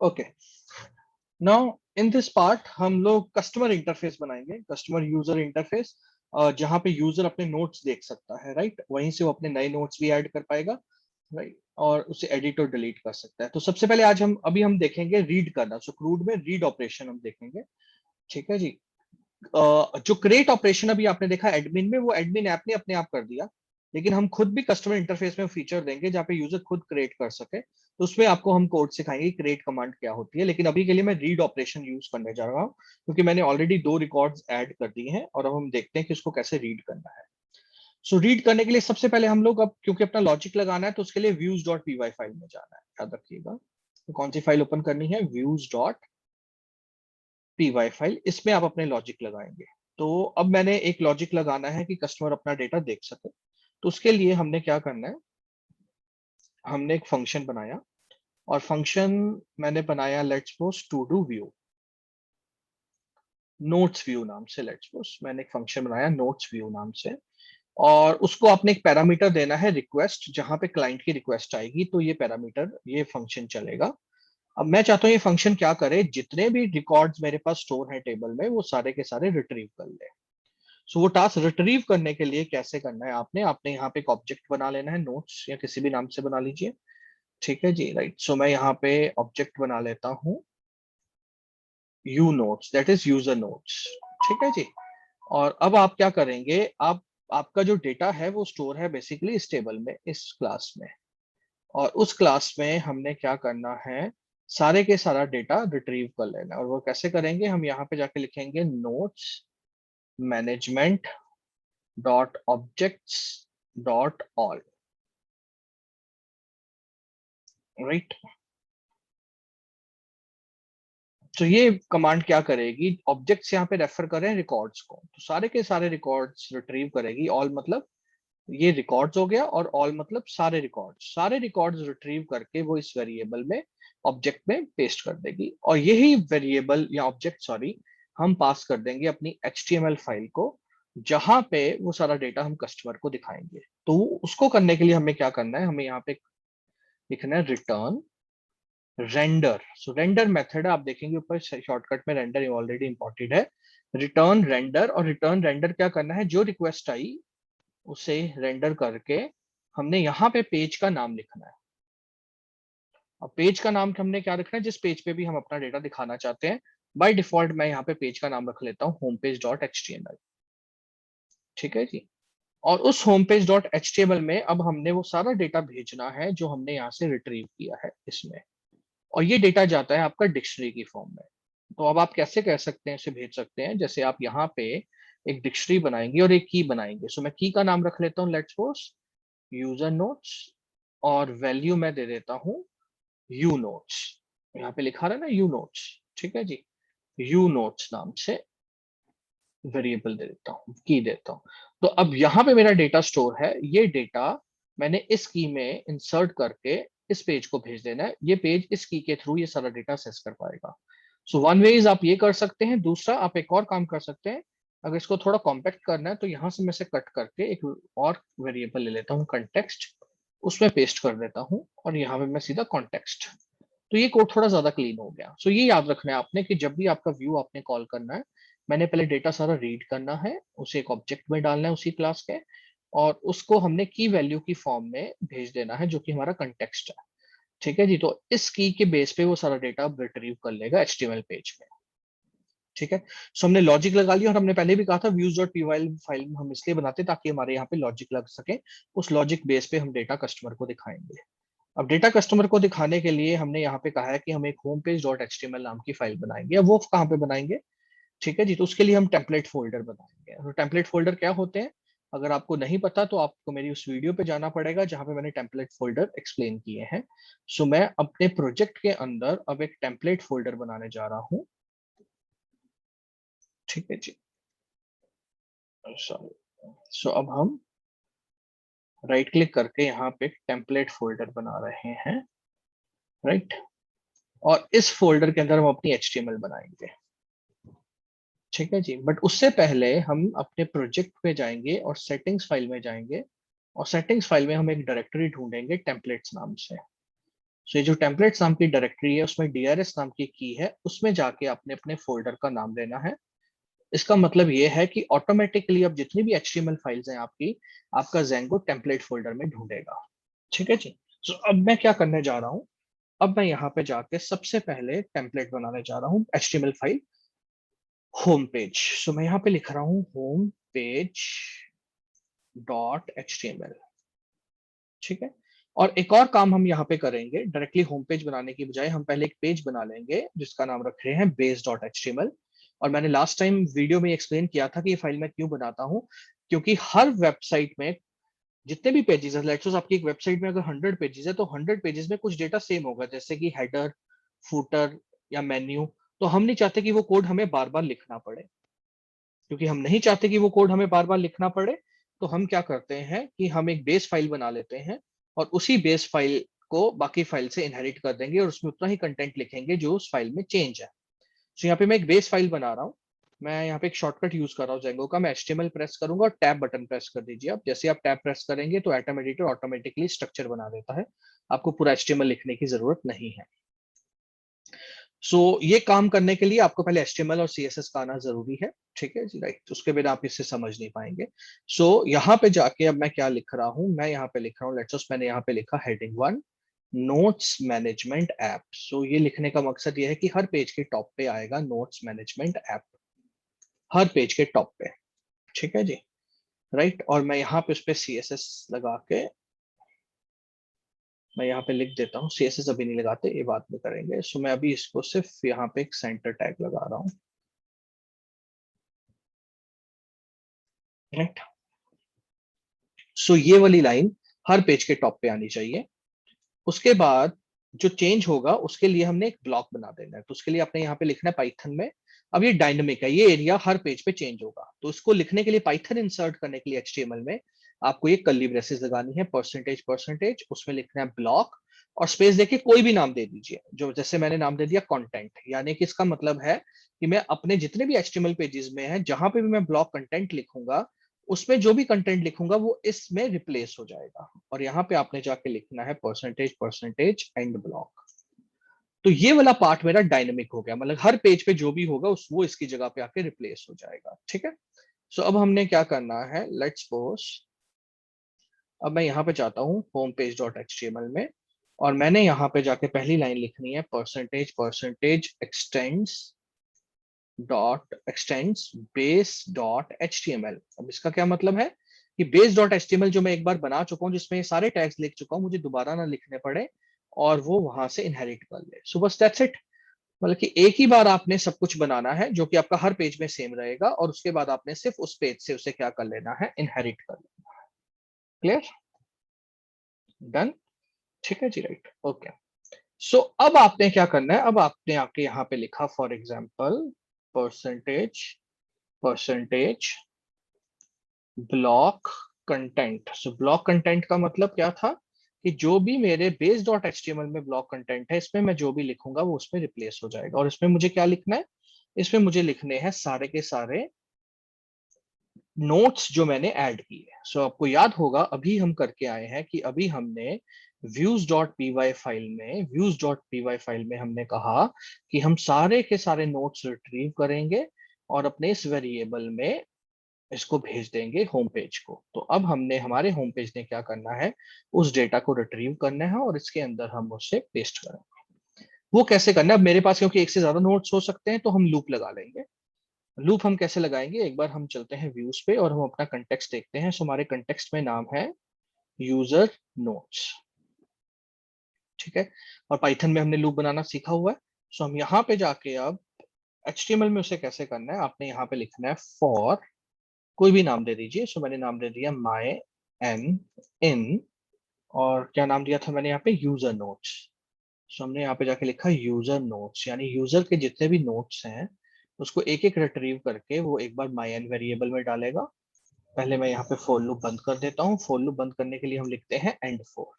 Okay, now in this part हम लोग कस्टमर इंटरफेस बनाएंगे, कस्टमर यूजर इंटरफेस, जहाँ पे यूजर अपने नोट्स देख सकता है, राइट। वहीं से वो अपने नए नोट्स भी ऐड कर पाएगा, राइट, और उसे एडिट और डिलीट कर सकता है। तो सबसे पहले आज हम देखेंगे रीड करना। सो क्रूड में रीड ऑपरेशन हम देखेंगे। ठीक है जी। जो क्रिएट ऑपरेशन अभी आपने देखा एडमिन में, वो एडमिन ऐप ने अपने आप कर दिया, लेकिन हम खुद भी कस्टमर इंटरफेस में फीचर देंगे जहाँ पे यूजर खुद क्रिएट कर सके। तो उसमें आपको हम कोड सिखाएंगे क्रिएट कमांड क्या होती है, लेकिन अभी के लिए मैं रीड ऑपरेशन यूज करने जा रहा हूँ, क्योंकि मैंने ऑलरेडी 2 रिकॉर्ड्स ऐड कर दिए हैं, और अब हम देखते हैं कि उसको कैसे रीड करना है। सो रीड करने के लिए सबसे पहले हम लोग, अब क्योंकि अपना लॉजिक लगाना है, तो उसके लिए views dot P Y file में जाना है, याद रखिएगा। तो कौन सी फाइल ओपन करनी है, views dot P Y file, इसमें आप अपने लॉजिक लगाएंगे। तो अब मैंने एक लॉजिक लगाना है कि कस्टमर अपना डेटा देख सके। तो उसके लिए हमने क्या करना है, हमने एक फंक्शन बनाया, और फंक्शन मैंने बनाया let's suppose to do view, notes view नाम से। लेट्स सपोज मैंने एक फंक्शन बनाया नोट्स व्यू नाम से, और उसको आपने एक पैरामीटर देना है रिक्वेस्ट, जहां पे क्लाइंट की रिक्वेस्ट आएगी तो ये पैरामीटर, ये फंक्शन चलेगा। अब मैं चाहता हूँ ये फंक्शन क्या करे, जितने भी रिकॉर्ड्स मेरे पास स्टोर है टेबल में, वो सारे के सारे रिट्रीव कर ले। सो वो टास्क रिट्रीव करने के लिए कैसे करना है, आपने आपने यहाँ पे एक ऑब्जेक्ट बना लेना है, नोट्स या किसी भी नाम से बना लीजिए। ठीक है जी, राइट। सो मैं यहाँ पे ऑब्जेक्ट बना लेता हूँ you notes, that is user notes. ठीक है जी। और अब आप क्या करेंगे, आप आपका जो डेटा है वो स्टोर है बेसिकली इस टेबल में, इस क्लास में। और उस क्लास में हमने क्या करना है, सारे के सारा डेटा रिट्रीव कर लेना है। और वो कैसे करेंगे, हम यहाँ पे जाके लिखेंगे notes management dot objects dot all, right. तो ये कमांड क्या करेगी, ऑब्जेक्ट्स यहाँ पे रेफर करें रिकॉर्ड्स को, तो सारे के सारे रिकॉर्ड्स रिट्रीव करेगी। ऑल मतलब ये रिकॉर्ड्स हो गया, और ऑल मतलब सारे रिकॉर्ड्स रिट्रीव करके वो इस वेरिएबल में, ऑब्जेक्ट में पेस्ट कर देगी। और यही वेरिएबल या ऑब्जेक्ट सॉरी, हम पास कर देंगे अपनी HTML फाइल को, जहां पे वो सारा डेटा हम कस्टमर को दिखाएंगे। तो उसको करने के लिए हमें क्या करना है, हमें यहाँ पे लिखना है रिटर्न रेंडर। सो रेंडर मेथड आप देखेंगे ऊपर शॉर्टकट में, रेंडर ऑलरेडी इंपोर्टेड है। रिटर्न रेंडर, और रिटर्न रेंडर क्या करना है, जो रिक्वेस्ट आई उसे रेंडर करके हमने यहाँ पे पेज का नाम लिखना है। अब पेज का नाम हमने क्या रखना है, जिस पेज पे भी हम अपना डेटा दिखाना चाहते हैं, बाय डिफॉल्ट मैं यहाँ पे पेज का नाम रख लेता हूँ होम पेज डॉट एचटीएमएल। ठीक है जी। और उस होम पेज डॉट एचटीएमएल में अब हमने वो सारा डेटा भेजना है जो हमने यहाँ से रिट्रीव किया है इसमें, और ये डेटा जाता है आपका डिक्शनरी की फॉर्म में। तो अब आप कैसे कह सकते हैं, इसे भेज सकते हैं, जैसे आप यहाँ पे एक डिक्शनरी बनाएंगे और एक की बनाएंगे। सो मैं की का नाम रख लेता हूँ लेट्स सपोज यूजर नोट्स, और वैल्यू मैं दे देता हूँ यू नोट्स। यहाँ पे लिखा रहा है ना यू नोट्स, ठीक है जी। यू नोट्स नाम से वेरिएबल दे देता हूँ, की देता हूँ। तो अब यहाँ पे मेरा डेटा स्टोर है, ये डेटा मैंने इस की में इंसर्ट करके इस पेज को भेज देना है। ये पेज इस की के थ्रू ये सारा डेटा असेस कर पाएगा। सो वन वे इज आप ये कर सकते हैं। दूसरा आप एक और काम कर सकते हैं, अगर इसको थोड़ा कॉम्पैक्ट करना है तो यहाँ से मैं से कट करके एक और वेरिएबल ले लेता हूँ कंटेक्स्ट, उसमें पेस्ट कर देता हूँ, और यहाँ पे मैं सीधा कॉन्टेक्स्ट। तो ये कोड थोड़ा ज्यादा क्लीन हो गया। सो ये याद रखना है आपने कि जब भी आपका व्यू आपने कॉल करना है, मैंने पहले डेटा सारा रीड करना है, उसे एक ऑब्जेक्ट में डालना है उसी क्लास के, और उसको हमने की वैल्यू की फॉर्म में भेज देना है जो कि हमारा कंटेक्स्ट है। ठीक है जी। तो इस की के बेस पे वो सारा डेटा अब रिट्रीव कर लेगा एचटीएमएल पेज में। ठीक है। सो हमने लॉजिक लगा लिया, और हमने पहले भी कहा था व्यूज डॉट पीवाई फाइल हम इसलिए बनाते हैं ताकि हमारे यहाँ पे लॉजिक लग सके। उस लॉजिक बेस पे हम डेटा कस्टमर को दिखाएंगे। अब डेटा कस्टमर को दिखाने के लिए हमने यहाँ पे कहा है कि हम एक होम पेज डॉट एचटीएमएल नाम की फाइल बनाएंगे। अब वो कहाँ पे बनाएंगे? ठीक है जी। तो उसके लिए हम टेम्पलेट फोल्डर बनाएंगे। तो टेम्पलेट फोल्डर क्या होते हैं, अगर आपको नहीं पता तो आपको मेरी उस वीडियो पे जाना पड़ेगा जहां पे मैंने टेम्पलेट फोल्डर एक्सप्लेन किए हैं। सो मैं अपने प्रोजेक्ट के अंदर अब एक टेम्पलेट फोल्डर बनाने जा रहा हूँ। ठीक है जी। सो अब हम राइट क्लिक करके यहाँ पे टेम्पलेट फोल्डर बना रहे हैं, राइट। और इस फोल्डर के अंदर हम अपनी एचटीएमएल बनाएंगे। ठीक है जी। बट उससे पहले हम अपने प्रोजेक्ट पे जाएंगे और सेटिंग्स फाइल में जाएंगे, और सेटिंग्स फाइल में हम एक डायरेक्टरी ढूंढेंगे टेम्पलेट्स नाम से। सो ये जो टेम्पलेट्स नाम की डायरेक्टरी है उसमें डीआरएस नाम की है, उसमें जाके आपने अपने फोल्डर का नाम देना है। इसका मतलब ये है कि ऑटोमेटिकली अब जितनी भी एचटीएमएल फाइल्स हैं आपकी, आपका जेंगो टेम्पलेट फोल्डर में ढूंढेगा। ठीक है जी। सो अब मैं क्या करने जा रहा हूँ, अब मैं यहाँ पे जाके सबसे पहले टेम्पलेट बनाने जा रहा हूँ एचटीएमएल फाइल होम पेज। सो मैं यहाँ पे लिख रहा हूँ होम पेज डॉट एचटीएमएल। ठीक है। और एक और काम हम यहाँ पे करेंगे, डायरेक्टली होम पेज बनाने की बजाय हम पहले एक पेज बना लेंगे जिसका नाम रख रहे हैं बेस डॉट एचटीएमएल। और मैंने लास्ट टाइम वीडियो में एक्सप्लेन किया था कि ये फाइल मैं क्यों बनाता हूँ, क्योंकि हर वेबसाइट में जितने भी पेजेस है, लेट्स सपोज आपकी एक वेबसाइट में अगर 100 पेजेस है तो 100 पेजेस में कुछ डेटा सेम होगा, जैसे कि हेडर, फुटर या मेन्यू। तो हम नहीं चाहते कि वो कोड हमें बार बार लिखना पड़े। क्योंकि हम नहीं चाहते कि वो कोड हमें बार बार लिखना पड़े, तो हम क्या करते हैं कि हम एक बेस फाइल बना लेते हैं, और उसी बेस फाइल को बाकी फाइल से इनहेरिट कर देंगे, और उसमें उतना ही कंटेंट लिखेंगे जो उस फाइल में चेंज है। तो यहाँ पे मैं एक बेस फाइल बना रहा हूँ। मैं यहाँ पे एक शॉर्टकट यूज कर रहा हूँ जेंगो का। मैं HTML प्रेस करूंगा और टैब बटन प्रेस कर दीजिए। आप जैसे आप टैब प्रेस करेंगे तो एटम एडिटर ऑटोमेटिकली स्ट्रक्चर बना देता है, आपको पूरा HTML लिखने की जरूरत नहीं है। सो ये काम करने के लिए आपको पहले HTML और CSS का आना जरूरी है। ठीक है जी, राइट। उसके बिना आप इसे समझ नहीं पाएंगे। सो यहाँ पे जाके अब मैं क्या लिख रहा हूँ, मैं यहाँ पे लिख रहा हूँ लेट्स मैंने यहाँ पे लिखा हेडिंग 1 नोट्स मैनेजमेंट ऐप। सो ये लिखने का मकसद ये है कि हर पेज के टॉप पे आएगा नोट्स मैनेजमेंट ऐप, हर पेज के टॉप पे। ठीक है जी, राइट। और मैं यहाँ पे उस पर CSS लगा के मैं यहाँ पे लिख देता हूँ। CSS अभी नहीं लगाते, ये बात में करेंगे। सो मैं अभी इसको सिर्फ यहाँ पे एक सेंटर टैग लगा रहा हूँ, राइट। सो ये वाली लाइन हर पेज के टॉप पे आनी चाहिए। उसके बाद जो चेंज होगा उसके लिए हमने एक ब्लॉक बना देना है। तो उसके लिए आपने यहाँ पे लिखना है पाइथन में। अब ये डायनेमिक है, ये एरिया हर पेज पे चेंज होगा, तो इसको लिखने के लिए पाइथन इंसर्ट करने के लिए HTML में आपको ये कर्ली ब्रेसेस लगानी है, परसेंटेज परसेंटेज, उसमें लिखना है ब्लॉक, और स्पेस देके कोई भी नाम दे दीजिए। जो जैसे मैंने नाम दे दिया कंटेंट, यानी कि इसका मतलब है कि मैं अपने जितने भी HTML पेजेस में है जहां पे भी मैं ब्लॉक कंटेंट लिखूंगा, उसमें जो भी कंटेंट लिखूंगा वो इसमें रिप्लेस हो जाएगा। और यहाँ पे आपने जाके लिखना है परसेंटेज परसेंटेज एंड ब्लॉक। तो ये वाला पार्ट मेरा डायनेमिक हो गया, मतलब हर पेज पे जो भी होगा उस वो इसकी जगह पे आके रिप्लेस हो जाएगा। ठीक है। सो अब हमने क्या करना है, लेट्स सपोज अब मैं यहाँ पे जाता हूँ होम पेज डॉट एचटीएमएल में, और मैंने यहाँ पे जाके पहली लाइन लिखनी है percentage percentage x tends dot x tends base dot HTML। अब इसका क्या मतलब है कि बेस डॉट HTML जो मैं एक बार बना चुका हूँ, जिसमें सारे टैग्स लिख चुका हूँ, मुझे दोबारा ना लिखने पड़े और वो वहां से इनहेरिट कर ले। सो बस दैट्स इट। मतलब कि एक ही बार आपने सब कुछ बनाना है जो कि आपका हर पेज में सेम रहेगा, और उसके बाद आपने सिर्फ उस पेज से उसे क्या कर लेना है, इनहेरिट कर लेना। क्लियर? डन? ठीक है जी, राइट, ओके। सो अब आपने क्या करना है, अब आपने आके यहाँ पे लिखा for example percentage percentage block content. So block content का मतलब क्या था कि जो भी मेरे बेस डॉट HTML में ब्लॉक कंटेंट है, इसमें मैं जो भी लिखूंगा वो उसमें रिप्लेस हो जाएगा। और इसमें मुझे क्या लिखना है, इसमें मुझे लिखने हैं सारे के सारे नोट्स जो मैंने ऐड किए। सो आपको याद होगा अभी हम करके आए हैं कि अभी हमने views.py फाइल में हमने कहा कि हम सारे के सारे नोट्स रिट्रीव करेंगे और अपने इस वेरिएबल में इसको भेज देंगे होम पेज को। तो अब हमने हमारे होम पेज ने क्या करना है, उस डेटा को रिट्रीव करना है और इसके अंदर हम उसे पेस्ट करेंगे। वो कैसे करना है, अब मेरे पास क्योंकि एक से ज्यादा नोट्स हो सकते हैं तो हम लूप लगा लेंगे। लूप हम कैसे लगाएंगे, एक बार हम चलते हैं व्यूज पे और हम अपना कंटेक्स्ट देखते हैं। सो हमारे कंटेक्स्ट में नाम है यूजर नोट्स, ठीक है। और पाइथन में हमने लूप बनाना सीखा हुआ है। सो हम यहाँ पे जाके अब HTML में उसे कैसे करना है, आपने यहाँ पे लिखना है फॉर, कोई भी नाम दे दीजिए। सो मैंने नाम दे दिया माई एन इन, और क्या नाम दिया था मैंने यहाँ पे, यूजर नोट्स। सो हमने यहाँ पे जाके लिखा यूजर नोट्स, यानी यूजर के जितने भी नोट्स हैं उसको एक एक रिट्रीव करके वो एक बार माई एन वेरिएबल में डालेगा। पहले मैं यहाँ पे फोर लूप बंद कर देता हूँ। फोर लूप बंद करने के लिए हम लिखते हैं एंड फोर।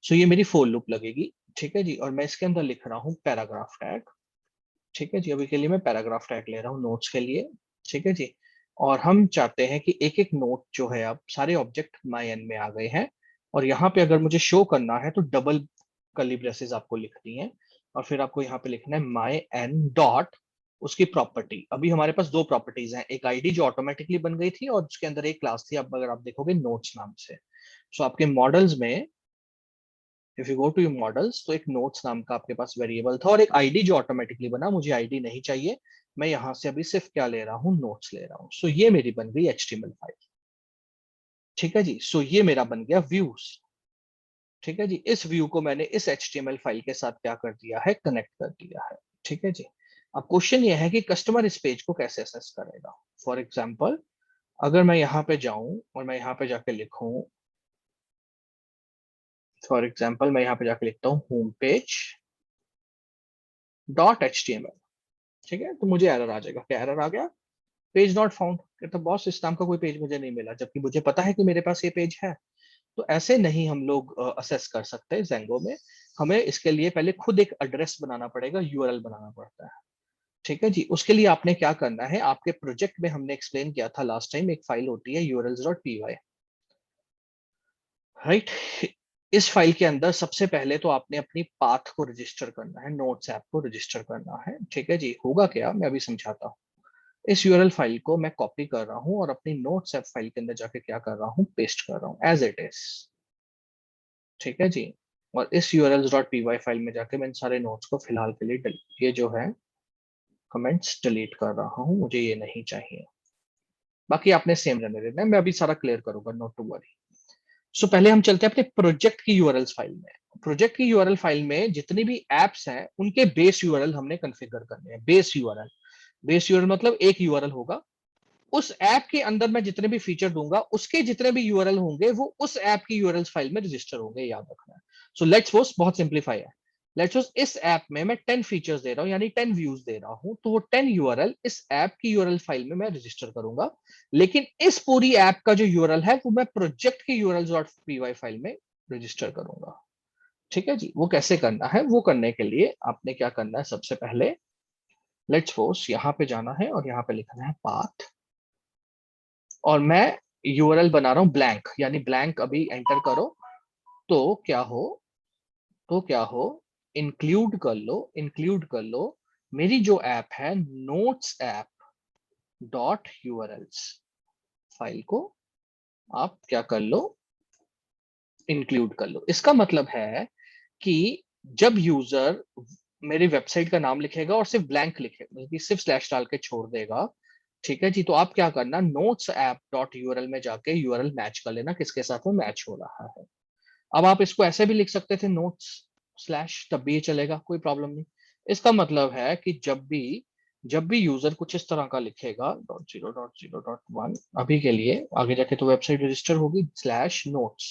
सो ये मेरी फोर लूप लगेगी, ठीक है जी। और मैं इसके अंदर लिख रहा हूँ पैराग्राफ टैग, ठीक है जी। अभी के लिए मैं पैराग्राफ टैग ले रहा हूँ नोट्स के लिए, ठीक है जी। और हम चाहते हैं कि एक एक नोट जो है, अब सारे ऑब्जेक्ट माई एन में आ गए हैं, और यहाँ पे अगर मुझे शो करना है तो डबल कर्ली ब्रेसेस आपको लिखनी है, और फिर आपको यहाँ पे लिखना है माई एन डॉट उसकी प्रॉपर्टी। अभी हमारे पास दो प्रॉपर्टीज हैं, एक आईडी जो ऑटोमेटिकली बन गई थी और उसके अंदर एक क्लास थी, अब अगर आप देखोगे नोट्स नाम से। सो आपके मॉडल्स में, if you go to your models, तो एक नोट्स नाम का आपके पास वेरिएबल था और एक आईडी जो ऑटोमेटिकली बना। मुझे आईडी नहीं चाहिए, मैं यहां से अभी सिर्फ क्या ले रहा हूँ, नोट्स ले रहा हूँ। सो ये मेरी बन गई HTML फाइल, ठीक है जी। सो ये मेरा बन गया व्यूज, ठीक है जी। इस व्यू को मैंने इस HTML फाइल के साथ क्या कर दिया है, कनेक्ट कर दिया है, ठीक है जी। अब क्वेश्चन ये है कि कस्टमर इस पेज को कैसे असेस करेगा। फॉर एग्जाम्पल अगर मैं यहाँ पे जाऊं और मैं यहाँ पे जाके लिखूं, फॉर एग्जाम्पल मैं यहाँ पे जाके लिखता हूँ होम पेज डॉट HTML, ठीक है, तो मुझे एरर आ जाएगा। क्या एरर आ गया, पेज नॉट फाउंड। कहता बॉस इस नाम का कोई पेज मुझे नहीं मिला, जबकि मुझे पता है कि मेरे पास ये पेज है। तो ऐसे नहीं हम लोग असेस कर सकते जेंगो में। हमें इसके लिए पहले खुद एक एड्रेस बनाना पड़ेगा, URL बनाना पड़ता है, ठीक है जी। उसके लिए आपने क्या करना है, आपके प्रोजेक्ट में हमने एक्सप्लेन किया था लास्ट टाइम, एक फाइल होती है urls.py, राइट। इस फाइल के अंदर सबसे पहले तो आपने अपनी पाथ को रजिस्टर करना है, नोट्स ऐप को रजिस्टर करना है, ठीक है जी। होगा क्या, मैं अभी समझाता हूँ। इस यूआरएल फाइल को मैं कॉपी कर रहा हूँ और अपनी नोट्स ऐप फाइल के अंदर जाके क्या कर रहा हूँ, पेस्ट कर रहा हूँ एज इट इज, ठीक है जी। और इस urls.py फाइल में जाके मैं इन सारे नोट्स को फिलहाल के लिए ये जो है कमेंट्स डिलीट कर रहा हूँ, मुझे ये नहीं चाहिए। बाकी आपने सेम रहने देना है, मैं अभी सारा क्लियर करूंगा, नॉट टू वरी। सो पहले हम चलते हैं अपने प्रोजेक्ट की यूआरएल फाइल में। प्रोजेक्ट की यूआरएल फाइल में जितनी भी एप्स हैं उनके बेस यूआरएल हमने कॉन्फ़िगर करने हैं। बेस यूआरएल, बेस यूआरएल मतलब एक यूआरएल होगा, उस ऐप के अंदर मैं जितने भी फीचर दूंगा उसके जितने भी यूआरएल होंगे वो उस ऐप की यूआरएल फाइल में रजिस्टर होंगे, याद रखना है। सो लेट्स सपोज, बहुत सिंपलीफाई है, लेट्स सपोज इस ऐप में मैं 10 फीचर्स दे रहा हूं यानी 10 व्यूज दे रहा हूं, तो वो 10 यूआरएल इस ऐप की यूआरएल फाइल में मैं रजिस्टर करूंगा। लेकिन इस पूरी ऐप का जो यूआरएल है वो मैं प्रोजेक्ट की urls.py फाइल में रजिस्टर करूंगा, ठीक है जी। वो कैसे करना है, वो करने के लिए आपने क्या करना है, सबसे पहले लेट्स सपोज यहाँ पे जाना है और यहाँ पे लिखना है पाथ, और मैं यूआरएल बना रहा हूं ब्लैंक, यानी ब्लैंक अभी एंटर करो तो क्या हो, तो क्या हो, इंक्लूड कर लो, इंक्लूड कर लो मेरी जो ऐप है notes app dot URLs file को आप क्या कर लो, इंक्लूड कर लो। इसका मतलब है कि जब यूजर मेरी वेबसाइट का नाम लिखेगा और सिर्फ ब्लैंक लिखेगा, मतलब कि सिर्फ स्लैश डाल के छोड़ देगा। ठीक है जी, तो आप क्या करना, नोट्स ऐप डॉट यूआरएल में जाके यूआरएल मैच कर लेना किसके साथ वो मैच हो रहा है। अब आप इसको ऐसे भी लिख सकते थे नोट्स स्लैश, तब भी ये चलेगा, कोई प्रॉब्लम नहीं। इसका मतलब है कि जब भी यूजर कुछ इस तरह का लिखेगा .0.0.1, अभी के लिए, आगे जाके तो वेबसाइट रजिस्टर होगी स्लैश नोट्स,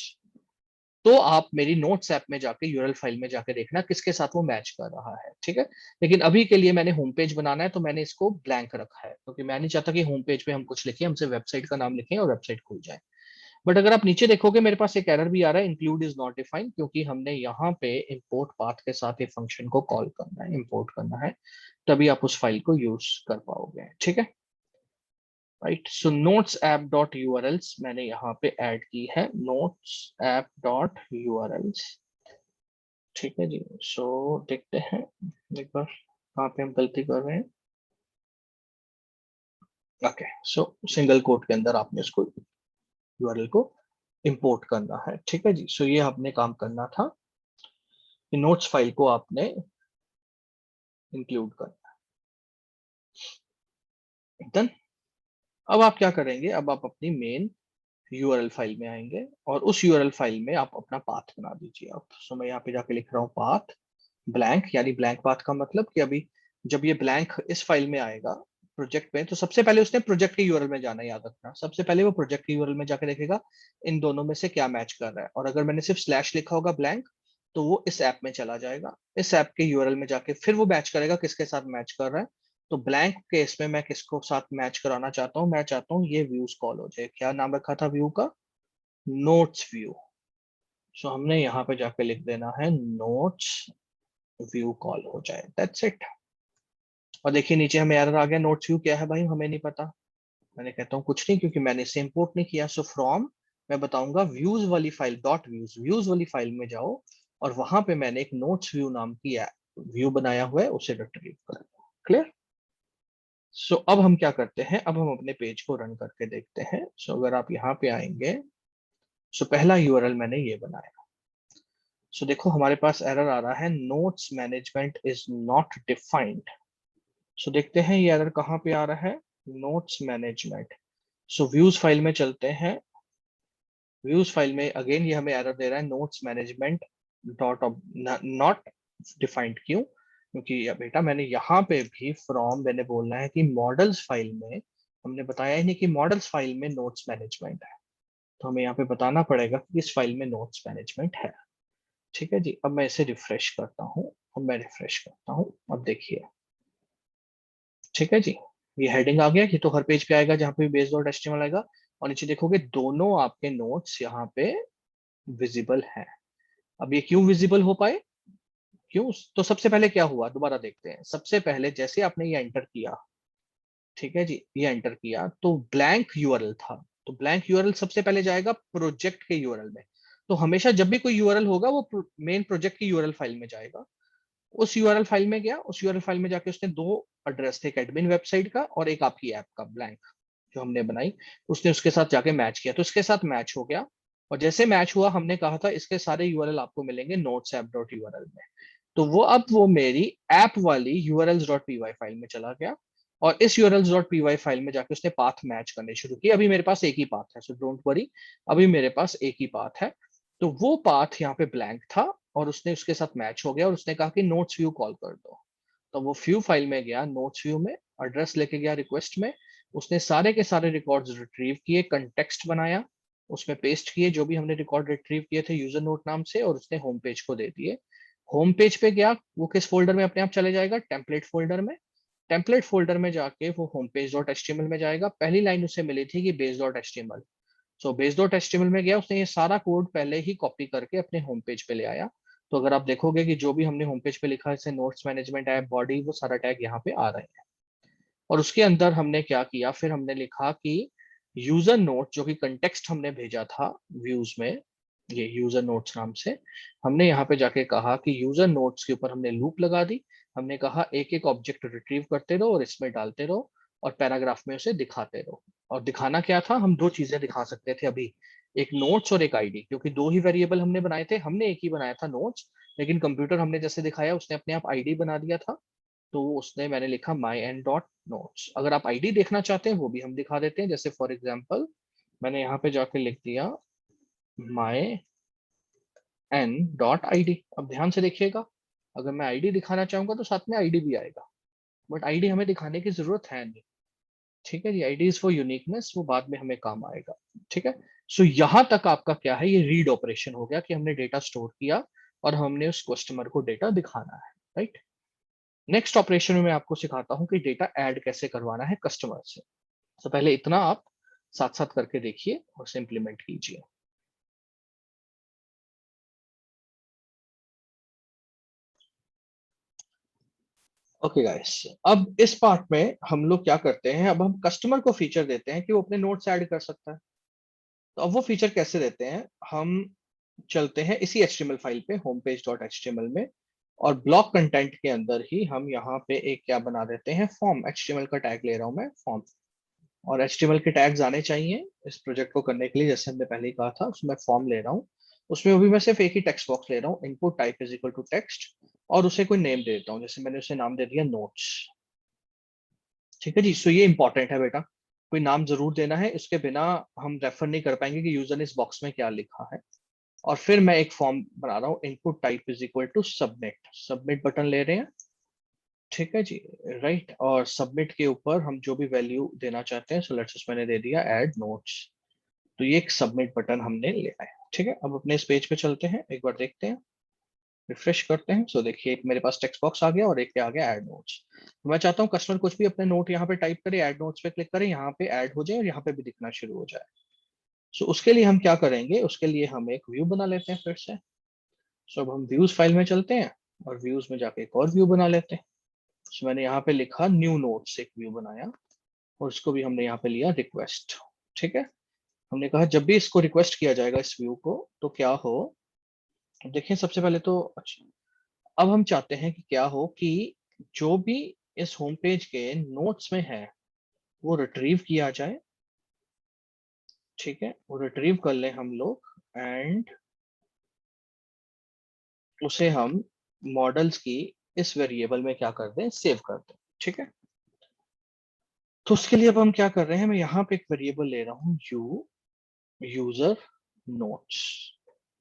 तो आप मेरी नोट्स ऐप में जाके यूआरएल फाइल में जाके देखना किसके साथ वो मैच कर रहा है। ठीक है, लेकिन अभी के लिए मैंने होम पेज बनाना है तो मैंने इसको ब्लैंक रखा है, क्योंकि मैं नहीं चाहता कि होम पेज पे हम कुछ लिखें, हमसे वेबसाइट का नाम लिखें और वेबसाइट खुल जाए। बट अगर आप नीचे देखोगे मेरे पास एक एरर भी आ रहा है, इंक्लूड इज नॉट डिफाइंड, क्योंकि हमने यहाँ पे इंपोर्ट पाथ के साथ ये फंक्शन को कॉल करना है, इंपोर्ट करना है, तभी आप उस फाइल को यूज कर पाओगे। ठीक है, right. So notes app dot URLs मैंने यहाँ पे ऐड की है, नोट्स ऐप डॉट यूआरएल्स। ठीक है जी, सो देखते हैं एक बार कहाँ पे हम गलती कर रहे हैं। ओके, सो सिंगल कोट के अंदर आपने इसको यूआरएल को इंपोर्ट करना है। ठीक है जी, सो ये आपने काम करना था कि नोट्स फाइल को आपने इंक्लूड करना है। डन। अब आप क्या करेंगे, अब आप अपनी मेन यूआरएल फाइल में आएंगे और उस यूआरएल फाइल में आप अपना पाथ बना दीजिए। अब सो मैं यहाँ पे जाके लिख रहा हूँ पाथ ब्लैंक, यानी ब्लैंक पाथ का मतलब कि अभी जब ये ब्लैंक इस फाइल में आएगा प्रोजेक्ट में, तो सबसे पहले उसने प्रोजेक्ट के यूआरएल में जाना है, याद रखना, सबसे पहले वो प्रोजेक्ट के यूआरएल में जाके देखेगा इन दोनों में से क्या मैच कर रहा है, और अगर मैंने सिर्फ स्लैश लिखा होगा ब्लैंक, तो वो इस ऐप में चला जाएगा, इस ऐप के यूआरएल में जाके फिर वो मैच करेगा किसके साथ मैच कर रहा है। तो ब्लैंक केस में मैं किसको साथ मैच कराना चाहता हूँ, मैं चाहता हूँ ये व्यूज कॉल हो जाए। क्या नाम रखा था व्यू का, नोट्स व्यू। सो हमने यहाँ पे जाके लिख देना है नोट्स व्यू कॉल हो जाए, दैट्स इट। और देखिए नीचे हमें एरर आ गया, नोट्स व्यू क्या है भाई हमें नहीं पता। मैंने कहता हूँ कुछ नहीं, क्योंकि मैंने इसे इंपोर्ट नहीं किया। सो फ्रॉम, मैं बताऊंगा व्यूज वाली फाइल डॉट व्यूज, व्यूज वाली फाइल में जाओ और वहां पे मैंने एक नोट्स व्यू नाम की व्यू बनाया हुआ है, उसे रिट्रीव कर। क्लियर। सो अब हम क्या करते हैं, अब हम अपने पेज को रन करके देखते हैं। सो अगर आप यहाँ पे आएंगे, सो पहला यूआरएल मैंने ये बनाया। सो देखो हमारे पास एरर आ रहा है, notes management is not defined. So देखते हैं ये एरर कहाँ पे आ रहा है, notes management. So views file में चलते हैं, व्यूज फाइल में अगेन ये हमें एरर दे रहा है, notes management dot not defined. क्यों, क्योंकि बेटा मैंने यहाँ पे भी फ्रॉम मैंने बोलना है कि मॉडल्स फाइल में, हमने बताया ही नहीं कि मॉडल्स फाइल में नोट्स मैनेजमेंट है, तो हमें यहाँ पे बताना पड़ेगा कि इस फाइल में नोट्स मैनेजमेंट है। ठीक है जी, अब मैं इसे रिफ्रेश करता हूँ, अब मैं रिफ्रेश करता हूँ, अब देखिए। ठीक है जी, ये हेडिंग आ गया, ये तो हर पेज पे आएगा जहाँ पे बेस डॉट एचटीएमएल आएगा, और नीचे देखोगे दोनों आपके नोट्स यहाँ पे विजिबल हैं। अब ये क्यों विजिबल हो पाए, क्यों, तो सबसे पहले क्या हुआ दोबारा देखते हैं। सबसे पहले जैसे आपने ये एंटर किया, ठीक है जी, ये एंटर किया तो ब्लैंक यूआरएल था, तो ब्लैंक यूआरएल सबसे पहले जाएगा प्रोजेक्ट के यूआरएल में। तो हमेशा जब भी कोई यूआरएल होगा वो मेन प्रोजेक्ट की यूआरएल फाइल में जाएगा। उस यूआरएल फाइल में गया, उस यूआरएल फाइल में जाके उसने दो एड्रेस थे, एक एडमिन वेबसाइट का और एक आपकी ऐप का ब्लैंक जो हमने बनाई, उसने उसके साथ जाके मैच किया, तो इसके साथ मैच हो गया। और जैसे मैच हुआ हमने कहा था इसके सारे यूआरएल आपको मिलेंगे नोट्स ऐप डॉट यूआरएल में, तो वो अब वो मेरी ऐप वाली URLs dot P Y file में चला गया, और इस URLs dot P Y file में जाके उसने पाथ मैच करने शुरू किए। अभी मेरे पास एक ही पाथ है, सो डोंट वरी, अभी मेरे पास एक ही पाथ है। तो वो पाथ यहाँ पे ब्लैंक था और उसने उसके साथ मैच हो गया और उसने कहा कि नोट्स व्यू कॉल कर दो। तो वो व्यू फाइल में गया, नोट्स व्यू में एड्रेस लेके गया रिक्वेस्ट में, उसने सारे के सारे रिकॉर्ड्स रिट्रीव किए, कंटेक्स्ट बनाया, उसमें पेस्ट किए जो भी हमने रिकॉर्ड रिट्रीव किए थे यूजर नोट नाम से, और उसने होम पेज को दे दिए। होम पेज पे गया, वो किस फोल्डर में अपने आप चले जाएगा, टेम्पलेट फोल्डर में। टेम्पलेट फोल्डर में जाके वो होम पेज डॉट एचटीएमएल में जाएगा। पहली लाइन उसे मिली थी कि base dot HTML, so base dot HTML में गया, उसने ये सारा कोड पहले ही कॉपी करके अपने होम पेज पे ले आया। तो अगर आप देखोगे कि जो भी हमने होम पेज पे लिखा है, जैसे नोट्स मैनेजमेंट ऐप बॉडी, वो सारा टैग यहाँ पे आ रहे हैं। और उसके अंदर हमने क्या किया, फिर हमने लिखा कि यूजर नोट, जो कि कंटेक्स्ट हमने भेजा था व्यूज में, ये यूजर नोट्स नाम से, हमने यहाँ पे जाके कहा कि यूजर नोट्स के ऊपर हमने लूप लगा दी। हमने कहा एक एक ऑब्जेक्ट रिट्रीव करते रहो और इसमें डालते रहो और पैराग्राफ में उसे दिखाते रहो। और दिखाना क्या था, हम दो चीजें दिखा सकते थे अभी, एक नोट्स और एक आईडी, क्योंकि दो ही वेरिएबल हमने बनाए थे। हमने एक ही बनाया था नोट्स, लेकिन कंप्यूटर हमने जैसे दिखाया उसने अपने आप आईडी बना दिया था, तो उसने मैंने लिखा my n डॉट नोट्स। अगर आप आईडी देखना चाहते हैं वो भी हम दिखा देते हैं। जैसे फॉर एग्जांपल मैंने यहाँ पे जाके लिख दिया my n डॉट आईडी। अब ध्यान से देखिएगा, अगर मैं आईडी दिखाना चाहूंगा तो साथ में आईडी भी आएगा, बट आईडी हमें दिखाने की जरूरत है नहीं। ठीक है जी, आईडी इज फॉर यूनिकनेस, वो बाद में हमें काम आएगा। ठीक है, सो यहां तक आपका क्या है, ये रीड ऑपरेशन हो गया कि हमने डेटा स्टोर किया और हमने उस कस्टमर को डेटा दिखाना है, राइट। नेक्स्ट ऑपरेशन में मैं आपको सिखाता हूँ कि डेटा ऐड कैसे करवाना है कस्टमर से। तो पहले इतना आप साथ साथ करके देखिए और उसे इंप्लीमेंट कीजिए। ओके गाइस, अब इस पार्ट में हम लोग क्या करते हैं, अब हम कस्टमर को फीचर देते हैं कि वो अपने नोट्स ऐड कर सकता है। तो अब वो फीचर कैसे देते हैं, हम चलते हैं इसी HTML फाइल पे homepage.html में, और ब्लॉक कंटेंट के अंदर ही हम यहाँ पे एक क्या बना देते हैं, फॉर्म। HTML का टैग ले रहा हूँ मैं, फॉर्म। और HTML के टैग्स आने चाहिए इस प्रोजेक्ट को करने के लिए, जैसे हमने पहले ही कहा था। उसमें फॉर्म ले रहा हूँ, उसमें भी मैं सिर्फ एक ही टेक्स्ट बॉक्स ले रहा हूँ, input type is equal to text, और उसे कोई नेम दे देता हूँ। जैसे मैंने उसे नाम दे दिया नोट्स। ठीक है जी, सो ये इंपॉर्टेंट है बेटा, कोई नाम जरूर देना है, इसके बिना हम रेफर नहीं कर पाएंगे कि यूजर ने इस बॉक्स में क्या लिखा है। और फिर मैं एक फॉर्म बना रहा हूँ, input type is equal to submit. Submit button ले रहे हैं, ठीक है जी, राइट। और सबमिट के ऊपर हम जो भी वैल्यू देना चाहते हैं, सो लेट्स मैंने दे दिया ऐड नोट्स। तो ये एक सबमिट बटन हमने लिया है। ठीक है, अब अपने इस पेज पे चलते हैं, एक बार देखते हैं, रिफ्रेश करते हैं। सो देखिए, एक मेरे पास टेक्स्ट बॉक्स आ गया और एक पे आ गया ऐड नोट्स। तो मैं चाहता हूँ कस्टमर कुछ भी अपने नोट यहाँ पे टाइप करे, ऐड नोट्स पे क्लिक करें, यहाँ पे ऐड हो जाए और यहाँ पे भी दिखना शुरू हो जाए। सो उसके लिए हम क्या करेंगे, उसके लिए हम एक व्यू बना लेते हैं फिर से। सो अब हम व्यूज फाइल में चलते हैं और व्यूज में जाके एक और व्यू बना लेते हैं। सो मैंने यहाँ पे लिखा न्यू नोट्स, एक व्यू बनाया, और इसको भी हमने यहाँ पे लिया रिक्वेस्ट। ठीक है, हमने कहा जब भी इसको रिक्वेस्ट किया जाएगा इस व्यू को, तो क्या हो, देखिए सबसे पहले तो अच्छा, अब हम चाहते हैं कि क्या हो कि जो भी इस होम पेज के नोट्स में है वो रिट्रीव किया जाए। ठीक है, वो रिट्रीव कर ले हम लोग, एंड उसे हम मॉडल्स की इस वेरिएबल में क्या कर दें, सेव कर दें। ठीक है, तो उसके लिए अब हम क्या कर रहे हैं, मैं यहाँ पे एक वेरिएबल ले रहा हूँ यूजर नोट्स।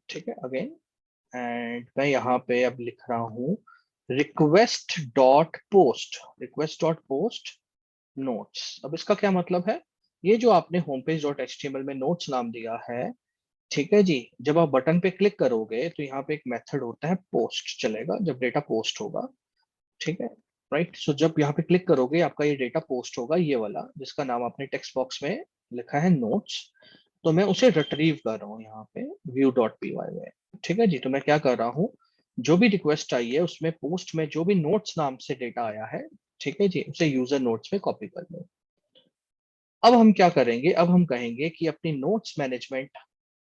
ठीक है, अगेन, एंड मैं यहाँ पे अब लिख रहा हूँ रिक्वेस्ट डॉट पोस्ट नोट्स। अब इसका क्या मतलब है, ये जो आपने homepage.html में नोट्स नाम दिया है, ठीक है जी, जब आप बटन पे क्लिक करोगे तो यहाँ पे एक मेथड होता है पोस्ट, चलेगा जब डेटा पोस्ट होगा। ठीक है, राइट। सो जब यहाँ पे क्लिक करोगे आपका ये डेटा पोस्ट होगा, ये वाला जिसका नाम आपने टेक्स्ट बॉक्स में लिखा है नोट्स। तो मैं उसे रिट्रीव कर रहा हूँ यहाँ पे view.py में। ठीक है जी, तो मैं क्या कर रहा हूँ, जो भी रिक्वेस्ट आई है उसमें पोस्ट में जो भी नोट्स नाम से डेटा आया है, ठीक है जी, उसे यूजर नोट्स में कॉपी कर लो। अब हम क्या करेंगे, अब हम कहेंगे कि अपनी नोट्स मैनेजमेंट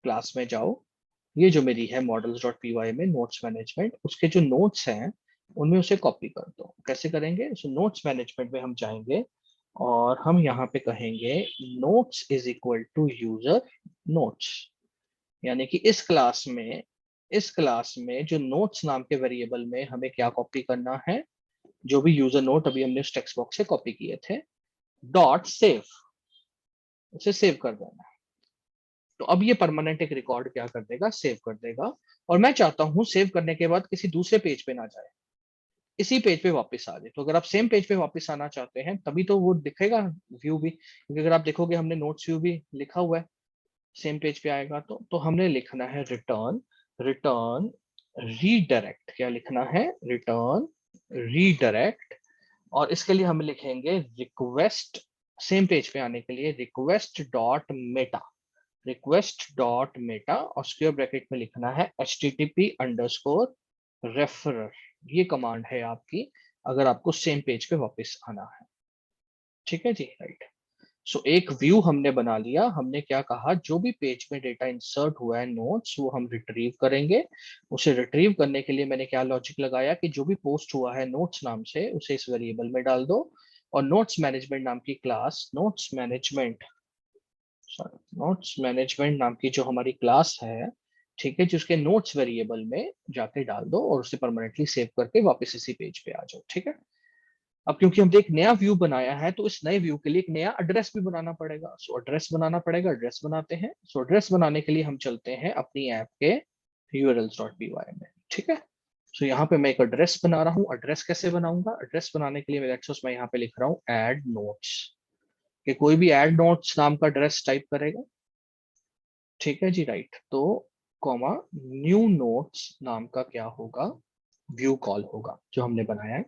क्लास में जाओ, ये जो मेरी है models.py में नोट्स मैनेजमेंट, उसके जो नोट्स हैं उनमें उसे कॉपी कर दो। कैसे करेंगे, सो नोट्स मैनेजमेंट में हम जाएंगे और हम यहाँ पे कहेंगे notes is equal to user notes. यानी कि इस क्लास में जो नोट्स नाम के वेरिएबल में हमें क्या कॉपी करना है, जो भी यूजर नोट अभी हमने उस टेक्स्ट बॉक्स से कॉपी किए थे, डॉट सेव, उसे सेव कर देना है। तो अब ये परमानेंट एक रिकॉर्ड क्या कर देगा, सेव कर देगा। और मैं चाहता हूँ सेव करने के बाद किसी दूसरे पेज पे ना जाए, इसी पेज पे वापस आ जाए। तो अगर आप सेम पेज पे वापस आना चाहते हैं तभी तो वो दिखेगा व्यू भी, क्योंकि अगर आप देखोगे हमने नोट्स व्यू भी लिखा हुआ है, सेम पेज पे आएगा। तो हमने लिखना है रिटर्न रिटर्न रीडायरेक्ट। क्या लिखना है, रिटर्न रीडायरेक्ट। और इसके लिए हम लिखेंगे रिक्वेस्ट, सेम पेज पे आने के लिए रिक्वेस्ट डॉट मेटा और स्क्वायर ब्रैकेट में लिखना है http_referrer। ये कमांड है आपकी अगर आपको सेम पेज पे वापस आना है। ठीक है जी, राइट। सो एक व्यू हमने बना लिया, हमने क्या कहा, जो भी पेज में डेटा इंसर्ट हुआ है नोट्स, वो हम रिट्रीव करेंगे। उसे रिट्रीव करने के लिए मैंने क्या लॉजिक लगाया कि जो भी पोस्ट हुआ है नोट्स नाम से उसे इस वेरिएबल में डाल दो, और नोट्स मैनेजमेंट नाम की class notes management notes management नाम की जो हमारी क्लास है, ठीक है, जिसके नोट्स वेरिएबल में जाके डाल दो और उसे परमानेंटली सेव करके वापस इसी पेज पे आ जाओ। ठीक है। अब क्योंकि हमने एक नया व्यू बनाया है तो इस नए व्यू के लिए एक नया एड्रेस भी बनाना पड़ेगा। सो एड्रेस बनाना पड़ेगा, एड्रेस बनाते हैं। सो एड्रेस बनाने के लिए हम चलते हैं अपनी ऐप के urls.py में। ठीक है। सो यहाँ पे मैं एक एड्रेस बना रहा हूँ। एड्रेस कैसे बनाऊंगा? एड्रेस बनाने के लिए मैं यहाँ पे लिख रहा हूँ एड नोट्स, कि कोई भी एड नोट्स नाम का एड्रेस टाइप करेगा। ठीक है जी, राइट। तो कॉमा न्यू नोट्स नाम का क्या होगा? व्यू कॉल होगा जो हमने बनाया है।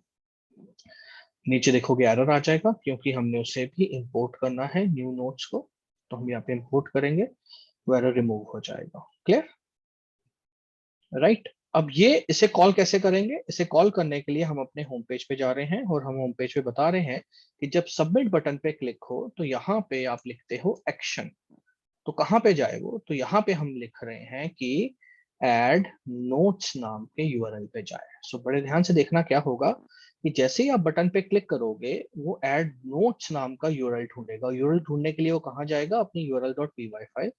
नीचे देखोगे एरर आ जाएगा क्योंकि हमने उसे भी इंपोर्ट करना है न्यू नोट्स को। तो हम यहाँ पे इंपोर्ट करेंगे तो एरर रिमूव हो जाएगा। क्लियर? राइट। अब ये इसे कॉल कैसे करेंगे? इसे कॉल करने के लिए हम अपने होम पेज पे जा रहे हैं और हम होम पेज पे बता रहे हैं कि जब सबमिट बटन पे क्लिक हो तो यहाँ पे आप लिखते हो एक्शन। तो कहाँ पे जाए वो? तो यहाँ पे हम लिख रहे हैं कि एड नोट्स नाम के यूआरएल पे जाए। सो बड़े ध्यान से देखना क्या होगा कि जैसे ही आप बटन पे क्लिक करोगे वो एड नोट्स नाम का यूआरएल ढूंढेगा। यूआरएल ढूंढने के लिए वो कहाँ जाएगा? अपनी url.py फाइल।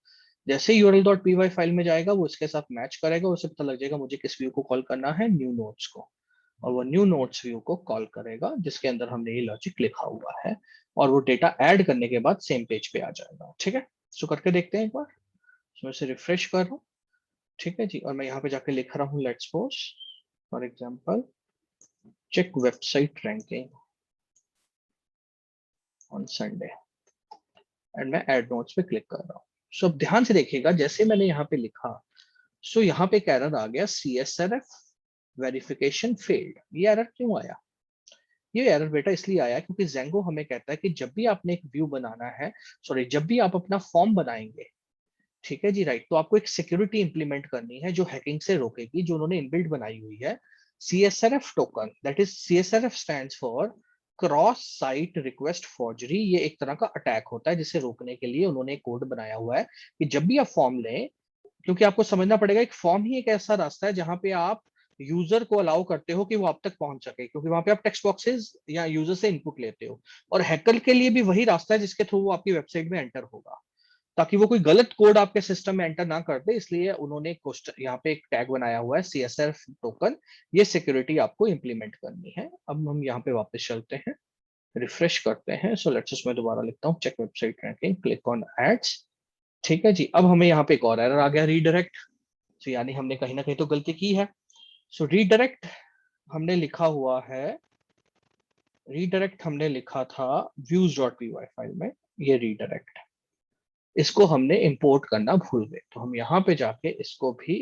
जैसे ही url.py फाइल में जाएगा वो इसके साथ मैच करेगा, उसे पता लग जाएगा मुझे किस व्यू को कॉल करना है, न्यू नोट्स को। और वो न्यू नोट्स व्यू को कॉल करेगा जिसके अंदर हमने ये लॉजिक लिखा हुआ है, और वो डेटा ऐड करने के बाद सेम पेज पे आ जाएगा। ठीक है। सो करके देखते हैं एक बार। सो मैं इसे रिफ्रेश कर रहा हूँ। ठीक है जी। और मैं यहाँ पे जाके लिख रहा हूँ let's suppose for example check website ranking on Sunday, and मैं ऐड नोट्स पे क्लिक कर रहा हूँ। सो अब ध्यान से देखिएगा जैसे मैंने यहाँ पे लिखा, सो यहाँ पे एक एरर आ गया, CSRF वेरिफिकेशन फेल्ड। ये एरर क्यों आया? ये एरर बेटा इसलिए आया क्योंकि जेंगो हमें कहता है कि जब भी आपने एक व्यू बनाना है, सॉरी, जब भी आप अपना फॉर्म बनाएंगे, ठीक है जी, राइट, तो आपको एक सिक्योरिटी इंप्लीमेंट करनी है जो हैकिंग से रोकेगी, जो उन्होंने इनबिल्ट बनाई हुई है, CSRF token. That is CSRF stands for cross site request forgery. ये एक तरह का अटैक होता है जिसे रोकने के लिए उन्होंने एक कोड बनाया हुआ है कि जब भी आप फॉर्म लें, क्योंकि आपको समझना पड़ेगा एक फॉर्म ही एक ऐसा रास्ता है जहां पे आप यूजर को अलाउ करते हो कि वो आप तक पहुंच सके, क्योंकि वहां पे आप टेक्स्ट बॉक्सेस या यूजर से इनपुट लेते हो। और हैकर के लिए भी वही रास्ता है जिसके थ्रू वो आपकी वेबसाइट में एंटर होगा, ताकि वो कोई गलत कोड आपके सिस्टम में एंटर ना कर दे। इसलिए उन्होंने यहाँ पे एक टैग बनाया हुआ है CSRF टोकन। ये सिक्योरिटी आपको इंप्लीमेंट करनी है। अब हम यहाँ पे वापस चलते हैं, रिफ्रेश करते हैं। सो लेट्स मैं दोबारा लिखता हूँ check website ranking, click on ads. ठीक है जी। अब हमें यहाँ पे एक और एरर आ गया, रीडायरेक्ट। तो यानी हमने कहीं ना कहीं तो गलती की है। सो रीडायरेक्ट हमने लिखा हुआ है, रीडायरेक्ट हमने लिखा था views.py फाइल में। ये रीडायरेक्ट, इसको हमने इंपोर्ट करना भूल गए, तो हम यहाँ पे जाके इसको भी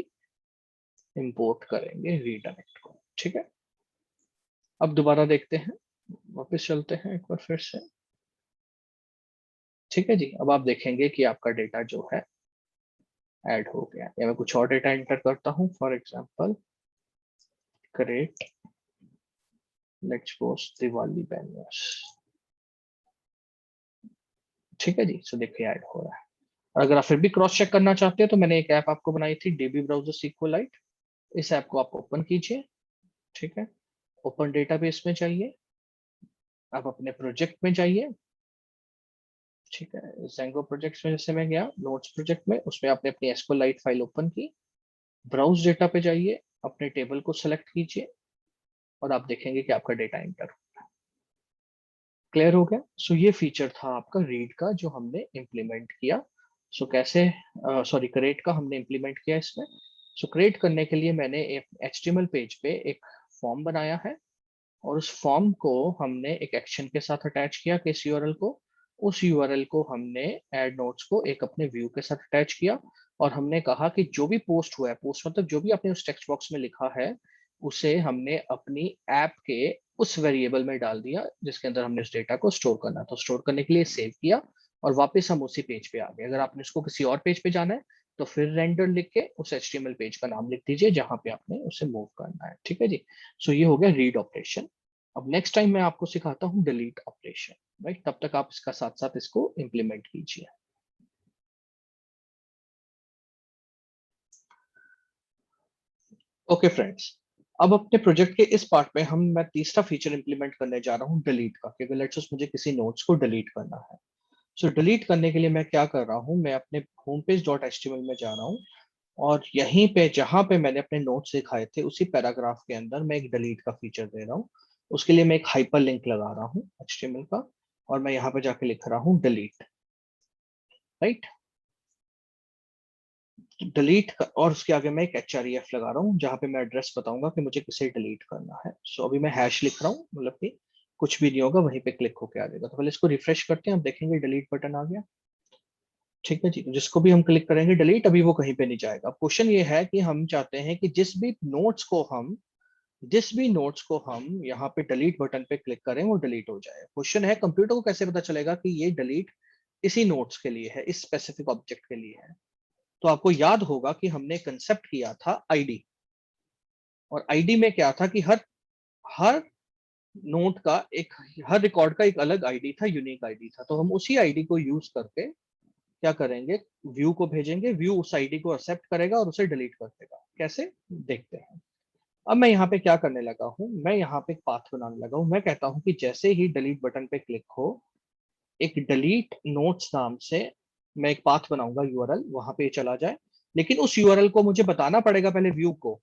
इंपोर्ट करेंगे रीडायरेक्ट को। ठीक है। अब दोबारा देखते हैं, वापस चलते हैं एक बार फिर से। ठीक है जी। अब आप देखेंगे कि आपका डेटा जो है ऐड हो गया, या मैं कुछ और डेटा एंटर करता हूँ, for example create let's post Diwali banners. ठीक है जी। सो देखिए ऐड हो रहा है। और अगर आप फिर भी क्रॉस चेक करना चाहते हैं तो मैंने एक ऐप आपको बनाई थी, डीबी ब्राउजर SQLite। इस ऐप को आप ओपन कीजिए। ठीक है। ओपन डेटाबेस में जाइए, आप अपने प्रोजेक्ट में जाइए। ठीक है। Django प्रोजेक्ट में जैसे मैं गया, नोट्स प्रोजेक्ट में, उसमें आपने अपनी SQLite फाइल ओपन की। ब्राउज डेटा पे जाइए, अपने टेबल को सेलेक्ट कीजिए और आप देखेंगे कि आपका डेटा एंटर क्लियर हो गया। सो ये फीचर था आपका रीड का जो हमने इंप्लीमेंट किया। सो कैसे, सॉरी, क्रिएट का हमने इंप्लीमेंट किया इसमें। सो क्रिएट करने के लिए मैंने एक HTML पेज पे एक फॉर्म बनाया है, और उस फॉर्म को हमने एक एक्शन के साथ अटैच किया कि इस यूआरएल को, उस यूआरएल को हमने एड नोट्स को एक अपने व्यू के साथ अटैच किया। और हमने कहा कि जो भी पोस्ट हुआ है, पोस्ट मतलब जो भी आपने उस टेक्स्ट बॉक्स में लिखा है, उसे हमने अपनी ऐप के उस वेरिएबल में डाल दिया जिसके अंदर हमने उस डेटा को स्टोर करना था। स्टोर करने के लिए सेव किया और वापस हम उसी पेज पे आ गए। अगर आपने इसको किसी और पेज पे जाना है तो फिर रेंडर लिख के उस HTML पेज का नाम लिख दीजिए जहां पे आपने उसे मूव करना है। ठीक है जी। सो ये हो गया रीड ऑपरेशन। अब नेक्स्ट टाइम मैं आपको सिखाता हूँ डिलीट ऑपरेशन। राइट, तब तक आप इसका साथ साथ इसको इंप्लीमेंट कीजिए। ओके फ्रेंड्स, अब अपने प्रोजेक्ट के इस पार्ट में मैं तीसरा फीचर इंप्लीमेंट करने जा रहा हूँ डिलीट का, क्योंकि लेट्स सपोज मुझे किसी नोट्स को डिलीट करना है। सो डिलीट करने के लिए मैं क्या कर रहा हूँ, मैं अपने होम पेज डॉट एचटीएमएल में जा रहा हूँ और यहीं पे जहां पे मैंने अपने नोट्स दिखाए थे उसी पैराग्राफ के अंदर मैं एक डिलीट का फीचर दे रहा हूँ। उसके लिए मैं एक हाइपर लिंक लगा रहा हूँ एचटीएमएल का और मैं यहाँ पे जाके लिख रहा हूँ डिलीट, राइट। डिलीट और उसके आगे मैं एक एचआरईएफ लगा रहा हूँ जहाँ पे मैं एड्रेस बताऊंगा कि मुझे किसे डिलीट करना है। सो अभी मैं हैश लिख रहा हूँ, मतलब कि कुछ भी नहीं होगा, वहीं पे क्लिक होके आ जाएगा। तो पहले इसको रिफ्रेश करते हैं, हम देखेंगे डिलीट बटन आ गया। ठीक है जी, तो जिसको भी हम क्लिक करेंगे डिलीट, अभी वो कहीं पे नहीं जाएगा। क्वेश्चन ये है कि हम चाहते हैं कि जिस भी नोट्स को हम यहाँ पे डिलीट बटन पे क्लिक करें वो डिलीट हो जाए। क्वेश्चन है कंप्यूटर को कैसे पता चलेगा कि ये डिलीट इसी नोट्स के लिए है, इस स्पेसिफिक ऑब्जेक्ट के लिए है। तो आपको याद होगा कि हमने कंसेप्ट किया था आईडी, और आईडी में क्या था कि हर हर नोट का एक, हर रिकॉर्ड का एक अलग आईडी था, यूनिक आईडी था। तो हम उसी आईडी को यूज करके क्या करेंगे, व्यू को भेजेंगे, व्यू उस आईडी को एक्सेप्ट करेगा और उसे डिलीट कर देगा। कैसे, देखते हैं। अब मैं यहाँ पे क्या करने लगा हूँ, मैं यहाँ पे एक पाथ बनाने लगा हूँ। मैं कहता हूँ कि जैसे ही डिलीट बटन पे क्लिक हो, एक डिलीट नोट्स नाम से मैं एक पाथ बनाऊंगा, यूआरएल, वहां पे चला जाए। लेकिन उस यूआरएल को मुझे बताना पड़ेगा पहले व्यू को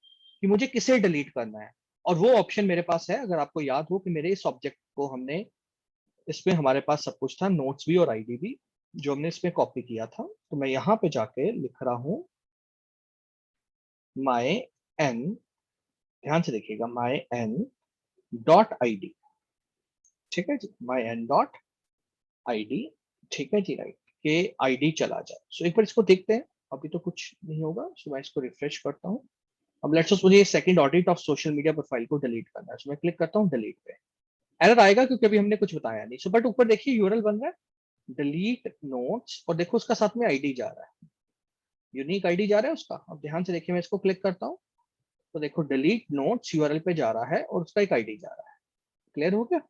कि मुझे किसे डिलीट करना है। और वो ऑप्शन मेरे पास है, अगर आपको याद हो कि मेरे इस ऑब्जेक्ट को हमने, इसमें हमारे पास सब कुछ था, नोट्स भी और आईडी भी, जो हमने इसमें कॉपी किया था। तो मैं यहाँ पे जाके लिख रहा हूँ माई एन, ध्यान से देखिएगा, my N dot I D. ठीक है जी, my N dot I D. ठीक है जी, राइट, के आईडी चला जाए। सो एक बार इसको देखते हैं, अभी तो कुछ नहीं होगा। सो मैं इसको रिफ्रेश करता हूँ। अब लेट्स सपोज मुझे second audit of social media profile को डिलीट करना है। सो मैं क्लिक करता हूँ डिलीट पे। एरर आएगा क्योंकि अभी हमने कुछ बताया नहीं। सो बट ऊपर देखिए यूआरएल बन रहा है डिलीट नोट्स, और देखो उसका साथ में आईडी जा रहा है, यूनिक आईडी जा रहा है उसका। अब ध्यान से देखिए, मैं इसको क्लिक करता हूँ तो देखो डिलीट नोट्स यूआरएल पे जा रहा है और उसका एक आईडी जा रहा है। क्लियर हो गया?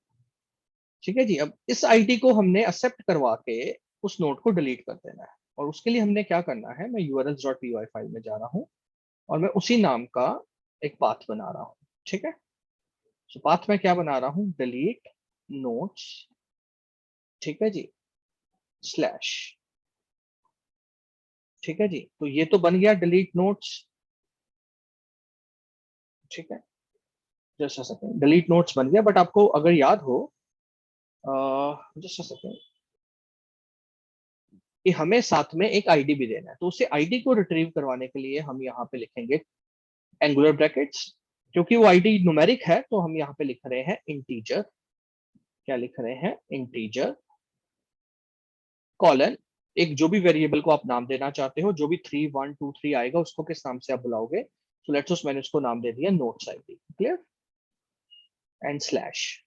ठीक है जी। अब इस आईडी को हमने एक्सेप्ट करवा के उस नोट को डिलीट कर देना है। और उसके लिए हमने क्या करना है, मैं urls.py फाइल में जा रहा हूँ और मैं उसी नाम का एक पाथ बना रहा हूँ। ठीक है, तो पाथ में क्या बना रहा हूँ, डिलीट नोट्स, ठीक है जी, स्लैश। ठीक है जी, तो ये तो बन गया डिलीट नोट्स। ठीक है, just a second, delete notes बन गया। बट आपको अगर याद हो, जस्ट अ सेकंड, कि हमें साथ में एक आईडी भी देना है। तो उसे आईडी को रिट्रीव करवाने के लिए हम यहाँ पे लिखेंगे एंगुलर ब्रैकेट्स। क्योंकि वो आईडी न्यूमेरिक है तो हम यहाँ पे लिख रहे हैं इंटीजर। क्या लिख रहे हैं, इंटीजर कॉलन, एक जो भी वेरिएबल को आप नाम देना चाहते हो, जो भी 3 1 2 3 आएगा उसको किस नाम से आप बुलाओगे। तो लेट्स मैंने उसको नाम दे दिया notes ID. Clear, and slash.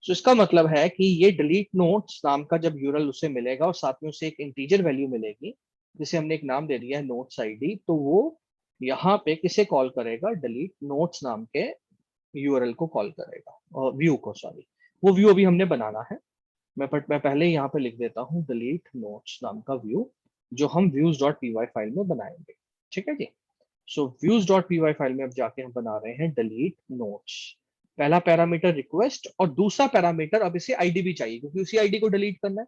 तो इसका मतलब है कि ये डिलीट नोट्स नाम का जब यूरल उसे मिलेगा और साथ में उसे एक इंटीजर वैल्यू मिलेगी जिसे हमने एक नाम दे दिया है नोट्स आईडी, तो वो यहाँ पे किसे कॉल करेगा, डिलीट नोट्स नाम के यूआरएल को कॉल करेगा, व्यू को, सॉरी। वो व्यू अभी हमने बनाना है। मैं पहले यहाँ पे लिख देता हूँ डिलीट नोट्स नाम का व्यू, जो हम views dot P Y file में बनाएंगे। ठीक है जी। So views dot P Y file में अब जाके हम बना रहे हैं डिलीट नोट्स। पहला पैरामीटर रिक्वेस्ट, और दूसरा पैरामीटर अब इसे आईडी भी चाहिए क्योंकि उसी आईडी को डिलीट करना है।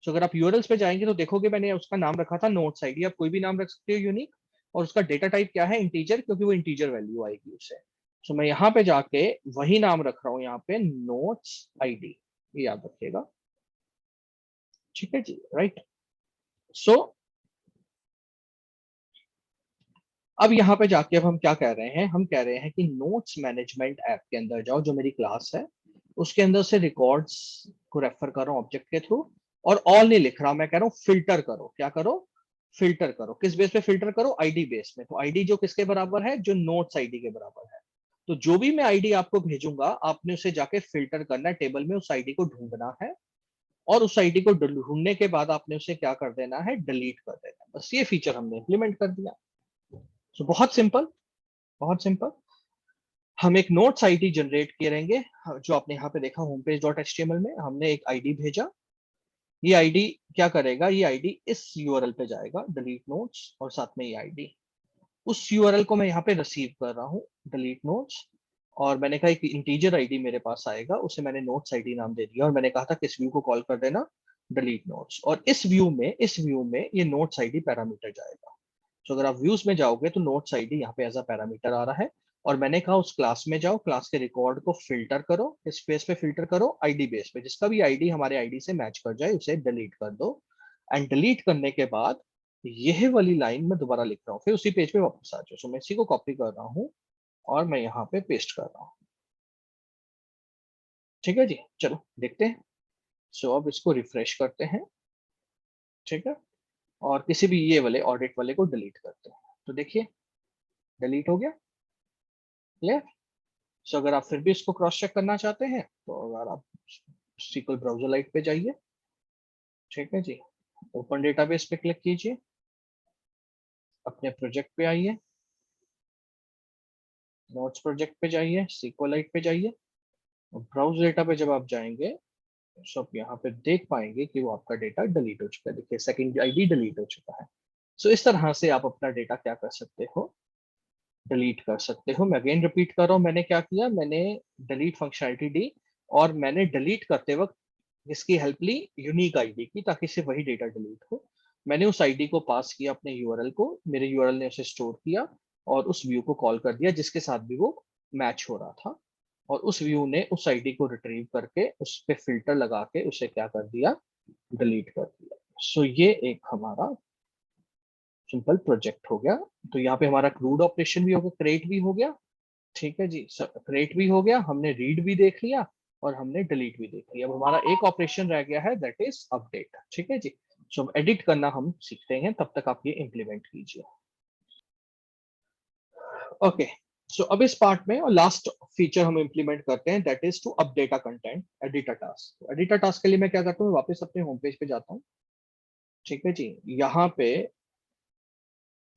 तो अगर आप यूआरएल्स पे जाएंगे तो देखोगे मैंने उसका नाम रखा था नोट्स आईडी, आप कोई भी नाम रख सकते हो यूनिक। और उसका डेटा टाइप क्या है, इंटीजर, क्योंकि वो इंटीजर वैल्यू आएगी उससे। सो मैं यहाँ पे जाके वही नाम रख रहा हूँ यहाँ पे नोट्स आईडी, ये याद रखिएगा। ठीक है जी, राइट। सो अब यहाँ पे जाके अब हम क्या कह रहे हैं, हम कह रहे हैं कि नोट्स मैनेजमेंट ऐप के अंदर जाओ, जो मेरी क्लास है उसके अंदर से रिकॉर्ड्स को रेफर कर रहा हूँ ऑब्जेक्ट के थ्रू। और ऑल नहीं लिख रहा, मैं कह रहा हूँ फिल्टर करो। क्या करो, फिल्टर करो। किस बेस पे फिल्टर करो, आईडी बेस में। तो आईडी जो किसके बराबर है, जो नोट्स आईडी के बराबर है। तो जो भी मैं आईडी आपको भेजूंगा आपने उसे जाके फिल्टर करना है, टेबल में उस आईडी को ढूंढना है। और उस आईडी को ढूंढने के बाद आपने उसे क्या कर देना है, डिलीट कर देना है। बस ये फीचर हमने इंप्लीमेंट कर दिया। तो बहुत सिंपल, बहुत सिंपल। हम एक नोट्स आईडी जनरेट करेंगे, जो आपने यहाँ पे देखा होम पेज डॉट एचटीएमएल में हमने एक आईडी भेजा। ये आईडी क्या करेगा, ये आईडी इस यूआरएल पे जाएगा डिलीट नोट्स, और साथ में ये आईडी, उस यूआरएल को मैं यहाँ पे रिसीव कर रहा हूँ डिलीट नोट्स। और मैंने कहा एक इंटीजर आईडी मेरे पास आएगा, उसे मैंने नोट्स आईडी नाम दे दिया और मैंने कहा था किस व्यू को कॉल कर देना, डिलीट नोट्स, और इस व्यू में ये नोट्स आईडी पैरामीटर जाएगा। तो अगर आप व्यूज में जाओगे तो नोट्स आईडी यहाँ पे एज अ पैरामीटर आ रहा है, और मैंने कहा उस क्लास में जाओ, क्लास के रिकॉर्ड को फिल्टर करो, इस बेस पे फिल्टर करो, आईडी बेस पे, जिसका भी आईडी हमारे आईडी से मैच कर जाए उसे डिलीट कर दो। एंड डिलीट करने के बाद यह वाली लाइन मैं दोबारा लिख रहा हूँ, फिर उसी पेज पे वापस आ जाओ। सो मैं इसी को कॉपी कर रहा हूँ और मैं यहाँ पे पेस्ट कर रहा हूँ। ठीक है जी, चलो देखते हैं। सो अब इसको रिफ्रेश करते हैं, ठीक है, और किसी भी ये वाले ऑडिट वाले को डिलीट करते हैं। तो देखिए डिलीट हो गया, क्लियर। सो अगर आप फिर भी इसको क्रॉस चेक करना चाहते हैं तो अगर आप SQL ब्राउजर लाइट पे जाइए, ठीक है जी, ओपन डेटाबेस पे क्लिक कीजिए, अपने प्रोजेक्ट पे आइए, नोट्स प्रोजेक्ट पे जाइए, SQLite पे जाइए, ब्राउज डेटा पे जब आप जाएंगे तो आप यहाँ पे देख पाएंगे कि वो आपका डेटा डिलीट हो चुका है। देखिए सेकंड आईडी डिलीट हो चुका है। सो इस तरह से आप अपना डेटा क्या कर सकते हो, डिलीट कर सकते हो। मैं अगेन रिपीट कर रहा हूँ, मैंने क्या किया, मैंने डिलीट फंक्शनलिटी दी, और मैंने डिलीट करते वक्त इसकी हेल्प ली यूनिक आईडी की, ताकि सिर्फ वही डेटा डिलीट हो। मैंने उस आईडी को पास किया अपने यूआरएल को, मेरे यूआरएल ने उसे स्टोर किया और उस व्यू को कॉल कर दिया जिसके साथ भी वो मैच हो रहा था, और उस व्यू ने उस आईडी को रिट्रीव करके उस पे फिल्टर लगा के उसे क्या कर दिया, डिलीट कर दिया। सो ये एक हमारा सिंपल प्रोजेक्ट हो गया। तो यहाँ पे हमारा क्रूड ऑपरेशन भी हो गया, क्रिएट भी हो गया, ठीक है जी, क्रिएट भी हो गया, हमने रीड भी देख लिया और हमने डिलीट भी देख लिया। अब हमारा एक ऑपरेशन रह गया है, दैट इज अपडेट। ठीक है जी, सो एडिट करना हम सीखते हैं, तब तक आप ये इम्प्लीमेंट कीजिए। ओके, सो अब इस पार्ट में और लास्ट फीचर हम इम्प्लीमेंट करते हैं, that is to update a content, edit a task. Edit a task के लिए मैं क्या करता हूँ, वापस अपने होम पेज पे जाता हूँ, ठीक है जी। यहाँ पे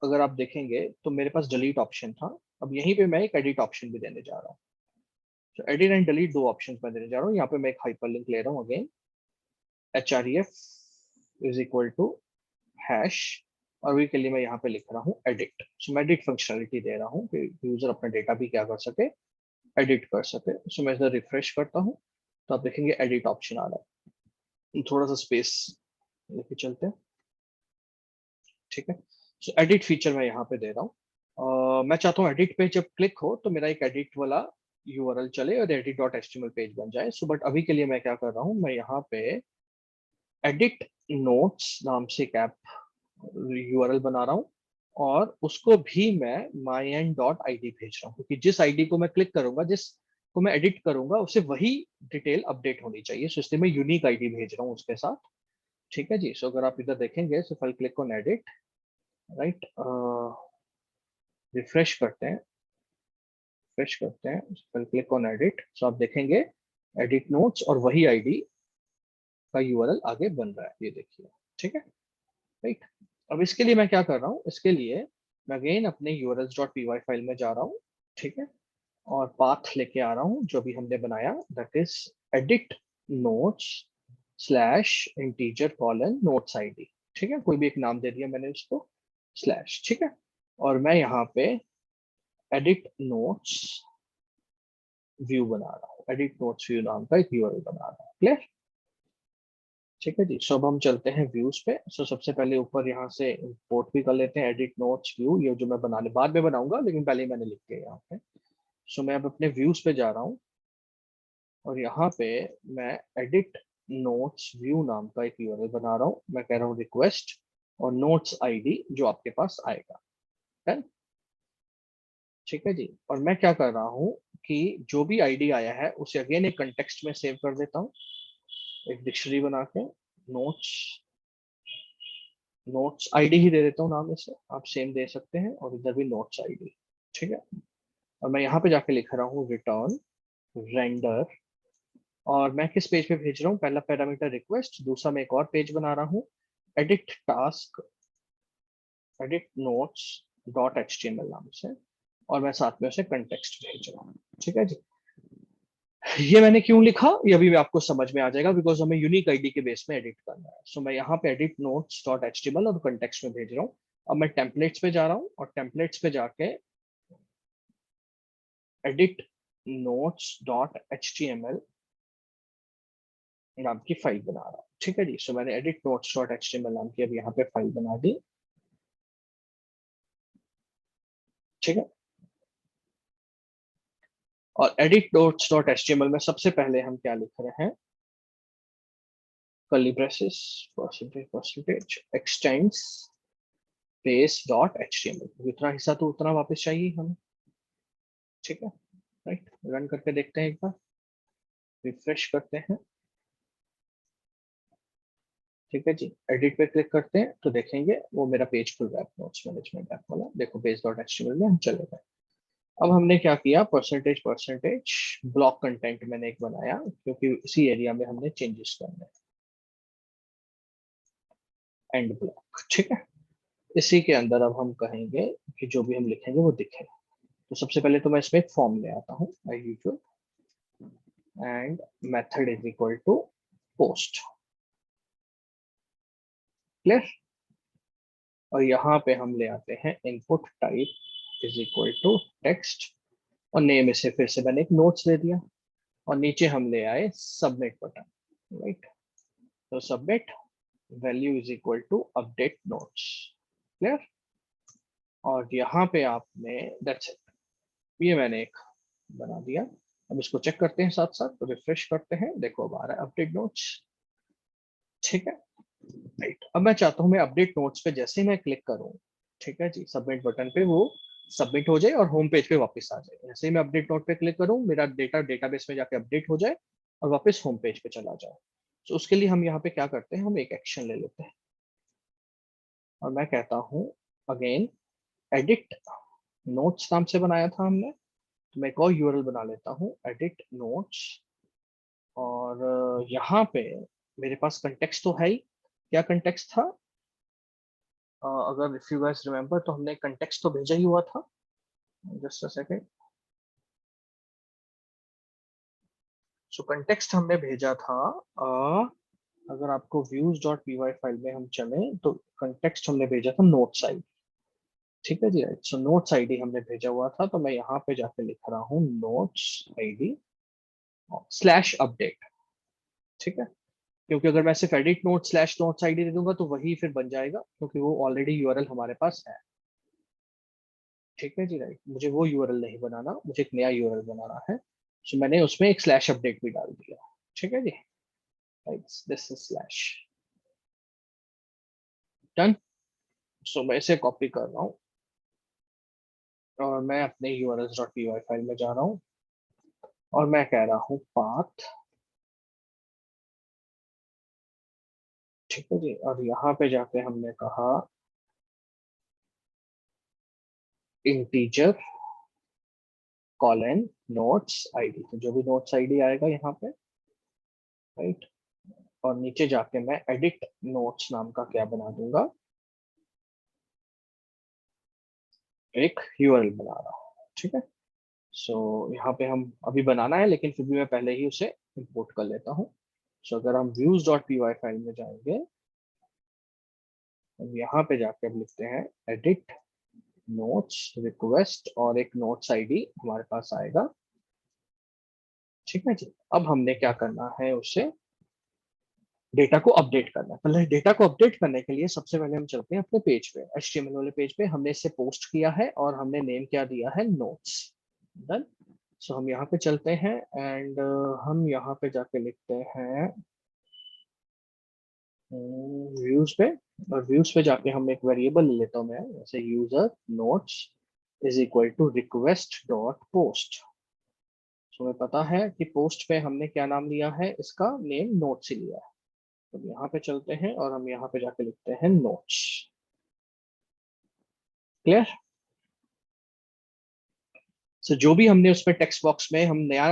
अगर आप देखेंगे तो मेरे पास डिलीट ऑप्शन था, अब यहीं पे मैं एक एडिट ऑप्शन भी देने जा रहा हूँ। तो एडिट एंड डिलीट दो ऑप्शंस मैं देने जा रहा हूँ। यहाँ पे मैं एक हाइपरलिंक ले रहा हूँ, again href is equal to hash, और अभी के लिए मैं यहाँ पे लिख रहा हूँ एडिट। सो मैं एडिट फंक्शनलिटी दे रहा हूँ कि यूजर अपना डेटा भी क्या कर सके, एडिट कर सके। सो मैं इसे रिफ्रेश करता हूँ तो आप देखेंगे एडिट ऑप्शन आ रहा है। थोड़ा सा स्पेस लेके चलते हैं, ठीक है। सो एडिट फीचर मैं यहाँ पे दे रहा हूँ। मैं चाहता हूँ एडिट पे जब क्लिक हो तो मेरा एक एडिट वाला यूआरएल चले और edit.html पेज बन जाए। सो बट अभी के लिए मैं क्या कर रहा हूँ, मैं यहाँ पे एडिट नोट्स नाम से एक ऐप यूआरएल बना रहा हूँ, और उसको भी मैं myend.id भेज रहा हूँ, क्योंकि जिस आईडी को मैं क्लिक करूंगा, जिस को मैं एडिट करूंगा, उसे वही डिटेल अपडेट होनी चाहिए। सो इसलिए मैं यूनिक आईडी भेज रहा हूँ उसके साथ, ठीक है जी। सो अगर आप इधर देखेंगे, so file click on edit, right, refresh करते हैं, रिफ्रेश करते हैं, फिर क्लिक ऑन एडिट। सो आप देखेंगे एडिट नोट्स और वही आईडी का यूआरएल आगे बन रहा है, ये देखिए, ठीक है, राइट। अब इसके लिए मैं क्या कर रहा हूँ, इसके लिए मैं अगेन अपने urls.py फाइल में जा रहा हूँ, ठीक है, और पाथ लेके आ रहा हूँ जो भी हमने बनाया, that is edit notes slash integer colon notes ID, ठीक है, कोई भी एक नाम दे दिया मैंने उसको, स्लैश, ठीक है। और मैं यहाँ पे एडिट नोट्स व्यू बना रहा हूँ, एडिट नोट्स व्यू नाम का एक यूआरएल बना रहा हूँ, क्लियर, ठीक है जी। सो अब हम चलते हैं व्यूज पे। सो सबसे पहले ऊपर यहाँ से इंपोर्ट भी कर लेते हैं एडिट नोट्स व्यू, ये जो मैं बनाने बाद में बनाऊंगा, लेकिन पहले ही मैंने लिख के यहाँ पे। सो मैं अब अपने व्यूज पे जा रहा हूँ और यहाँ पे मैं एडिट नोट्स व्यू नाम का एक यूआरएल बना रहा हूँ। मैं कह रहा हूँ रिक्वेस्ट और नोट्स आईडी जो आपके पास आएगा, है, ठीक है जी। और मैं क्या कर रहा हूँ कि जो भी आईडी आया है उसे अगेन एक कंटेक्स्ट में सेव कर देता हूँ, एक डिक्शनरी बना के, नोट्स, नोट्स आईडी ही दे देता हूँ नाम, इसे आप सेम दे सकते हैं, और इधर भी नोट्स आईडी, ठीक है। और मैं यहाँ पे जाके लिख रहा हूँ रिटर्न रेंडर, और मैं किस पेज पे भेज रहा हूँ, पहला पैरामीटर रिक्वेस्ट, दूसरा मैं एक और पेज बना रहा हूँ edit task edit notes dot HTML नाम से, और मैं साथ में उसे कंटेक्स्ट भेज रहा हूँ, ठीक है जी। ये मैंने क्यों लिखा ये अभी भी आपको समझ में आ जाएगा, बिकॉज हमें यूनिक आईडी के बेस में एडिट करना है। सो मैं यहाँ पे एडिट नोट्स डॉट एचटीएमएल और कंटेक्स्ट में भेज रहा हूँ। अब मैं टेम्पलेट्स पे जा रहा हूँ और टेम्पलेट्स पे जाके एडिट नोट्स डॉट एचटीएमएल नाम की फाइल बना रहा हूँ। ठीक है जी। सो मैंने एडिट नोट्स डॉट एचटीएमएल नाम की अब यहाँ पे फाइल बना दी। ठीक है। और एडिट नोट्स डॉट एचटीएमएल में सबसे पहले हम क्या लिख रहे हैं, curly braces percentage x tends base dot HTML, जितना हिस्सा तो उतना वापस चाहिए हमें। ठीक है। राइट, रन करके देखते हैं एक बार, रिफ्रेश करते हैं। ठीक है जी। एडिट पे क्लिक करते हैं तो देखेंगे वो मेरा पेज खुल रहा है नोट्स मैनेजमेंट ऐप वाला। देखो बेस डॉट एचटीएमएल में हम चले गए। अब हमने क्या किया, परसेंटेज ब्लॉक कंटेंट मैंने एक बनाया, क्योंकि इसी एरिया में हमने चेंजेस करने हैं, एंड ब्लॉक। ठीक है। इसी के अंदर अब हम कहेंगे कि जो भी हम लिखेंगे वो दिखे। तो सबसे पहले तो मैं इसमें एक फॉर्म ले आता हूँ as usual, and method is equal to post. Clear. और यहाँ पे हम ले आते हैं input type is equal to text, और नेम इसे फिर से मैंने एक नोट्स दे दिया, और नीचे हम ले आए सबमिट बटन। राइट। तो submit value is equal to update notes. Clear. और यहाँ पे आपने दैट्स इट, ये मैंने एक बना दिया। अब इसको चेक करते हैं साथ साथ, तो रिफ्रेश करते हैं, देखो अब आ रहा है अपडेट नोट्स। ठीक है। राइट। अब मैं चाहता हूँ मैं अपडेट नोट्स पे जैसे ही मैं क्लिक करूँ, ठीक है जी, सबमिट बटन पे वो सबमिट हो जाए और होम पेज पे वापस आ जाए। जैसे ही मैं अपडेट नोट पे क्लिक करूँ, मेरा डेटा डेटाबेस में जाके अपडेट हो जाए और वापस होम पेज पे चला जाए। तो उसके लिए हम यहाँ पे क्या करते हैं, हम एक एक्शन ले लेते हैं, और मैं कहता हूँ अगेन एडिट नोट्स नाम से बनाया था हमने, तो मैं एक और यूआरएल बना लेता हूँ, एडिट नोट्स। और यहाँ पे मेरे पास कंटेक्स्ट तो है ही। क्या कंटेक्स्ट था, अगर इफ यू गाइस रिमेम्बर तो हमने कंटेक्स्ट तो भेजा ही हुआ था। Just a second. So context हमने भेजा था, अगर आपको व्यूज डॉट py फाइल में हम चले तो कंटेक्स्ट हमने भेजा था नोट्स आईडी। ठीक है जी। राइट। सो नोट्स आईडी हमने भेजा हुआ था, तो मैं यहाँ पे जाके लिख रहा हूँ नोट्स आईडी स्लैश अपडेट। ठीक है। क्योंकि अगर मैं सिर्फ edit note slash notes ID दे दूंगा तो वही फिर बन जाएगा, क्योंकि वो ऑलरेडी यूआरएल हमारे पास है। ठीक है जी। राइट। मुझे वो यूआरएल नहीं बनाना, मुझे एक नया यूआरएल बनाना है। सो मैंने उसमें एक स्लैश अपडेट भी डाल दिया। ठीक है जी। Right, this is slash done. So मैं इसे कॉपी कर रहा हूँ और मैं अपने urls डॉट py फाइल में जा रहा हूँ, और मैं कह रहा हूँ पाथ। ठीक है जी। और यहाँ पे जाके हमने कहा इंटीजर कॉलन नोट्स आईडी, तो जो भी नोट्स आईडी आएगा यहाँ पे। राइट। और नीचे जाके मैं एडिट नोट्स नाम का क्या बना दूंगा, एक यूआरएल बना रहा हूँ। ठीक है। सो यहाँ पे हम अभी बनाना है, लेकिन फिर भी मैं पहले ही उसे इंपोर्ट कर लेता हूँ। सो अगर हम व्यूज डॉट py फाइल में जाएंगे, अब यहाँ पे जाके हम लिखते हैं एडिट नोट्स रिक्वेस्ट, और एक नोट्स आईडी हमारे पास आएगा। ठीक है जी। अब हमने क्या करना है, उसे डेटा को अपडेट करना है। पहले डेटा को अपडेट करने के लिए सबसे पहले हम चलते हैं अपने पेज पे, एचटीएमएल वाले पेज पे। हमने इसे पोस्ट किया है और हमने नेम क्या दिया है, नोट्स। डन। सो हम यहाँ पे चलते हैं, एंड हम यहाँ पे जाके लिखते हैं व्यूज पे। और व्यूज पे जाके हम एक वेरिएबल ले लेता हूँ मैं, जैसे user notes is equal to request dot post. तो हमें पता है कि पोस्ट पे हमने क्या नाम लिया है, इसका नेम नोट्स ही लिया है। तो यहाँ पे चलते हैं और हम यहाँ पे जाके लिखते हैं नोट्स। क्लियर। सो जो भी हमने उसमें टेक्स्ट बॉक्स में हम नया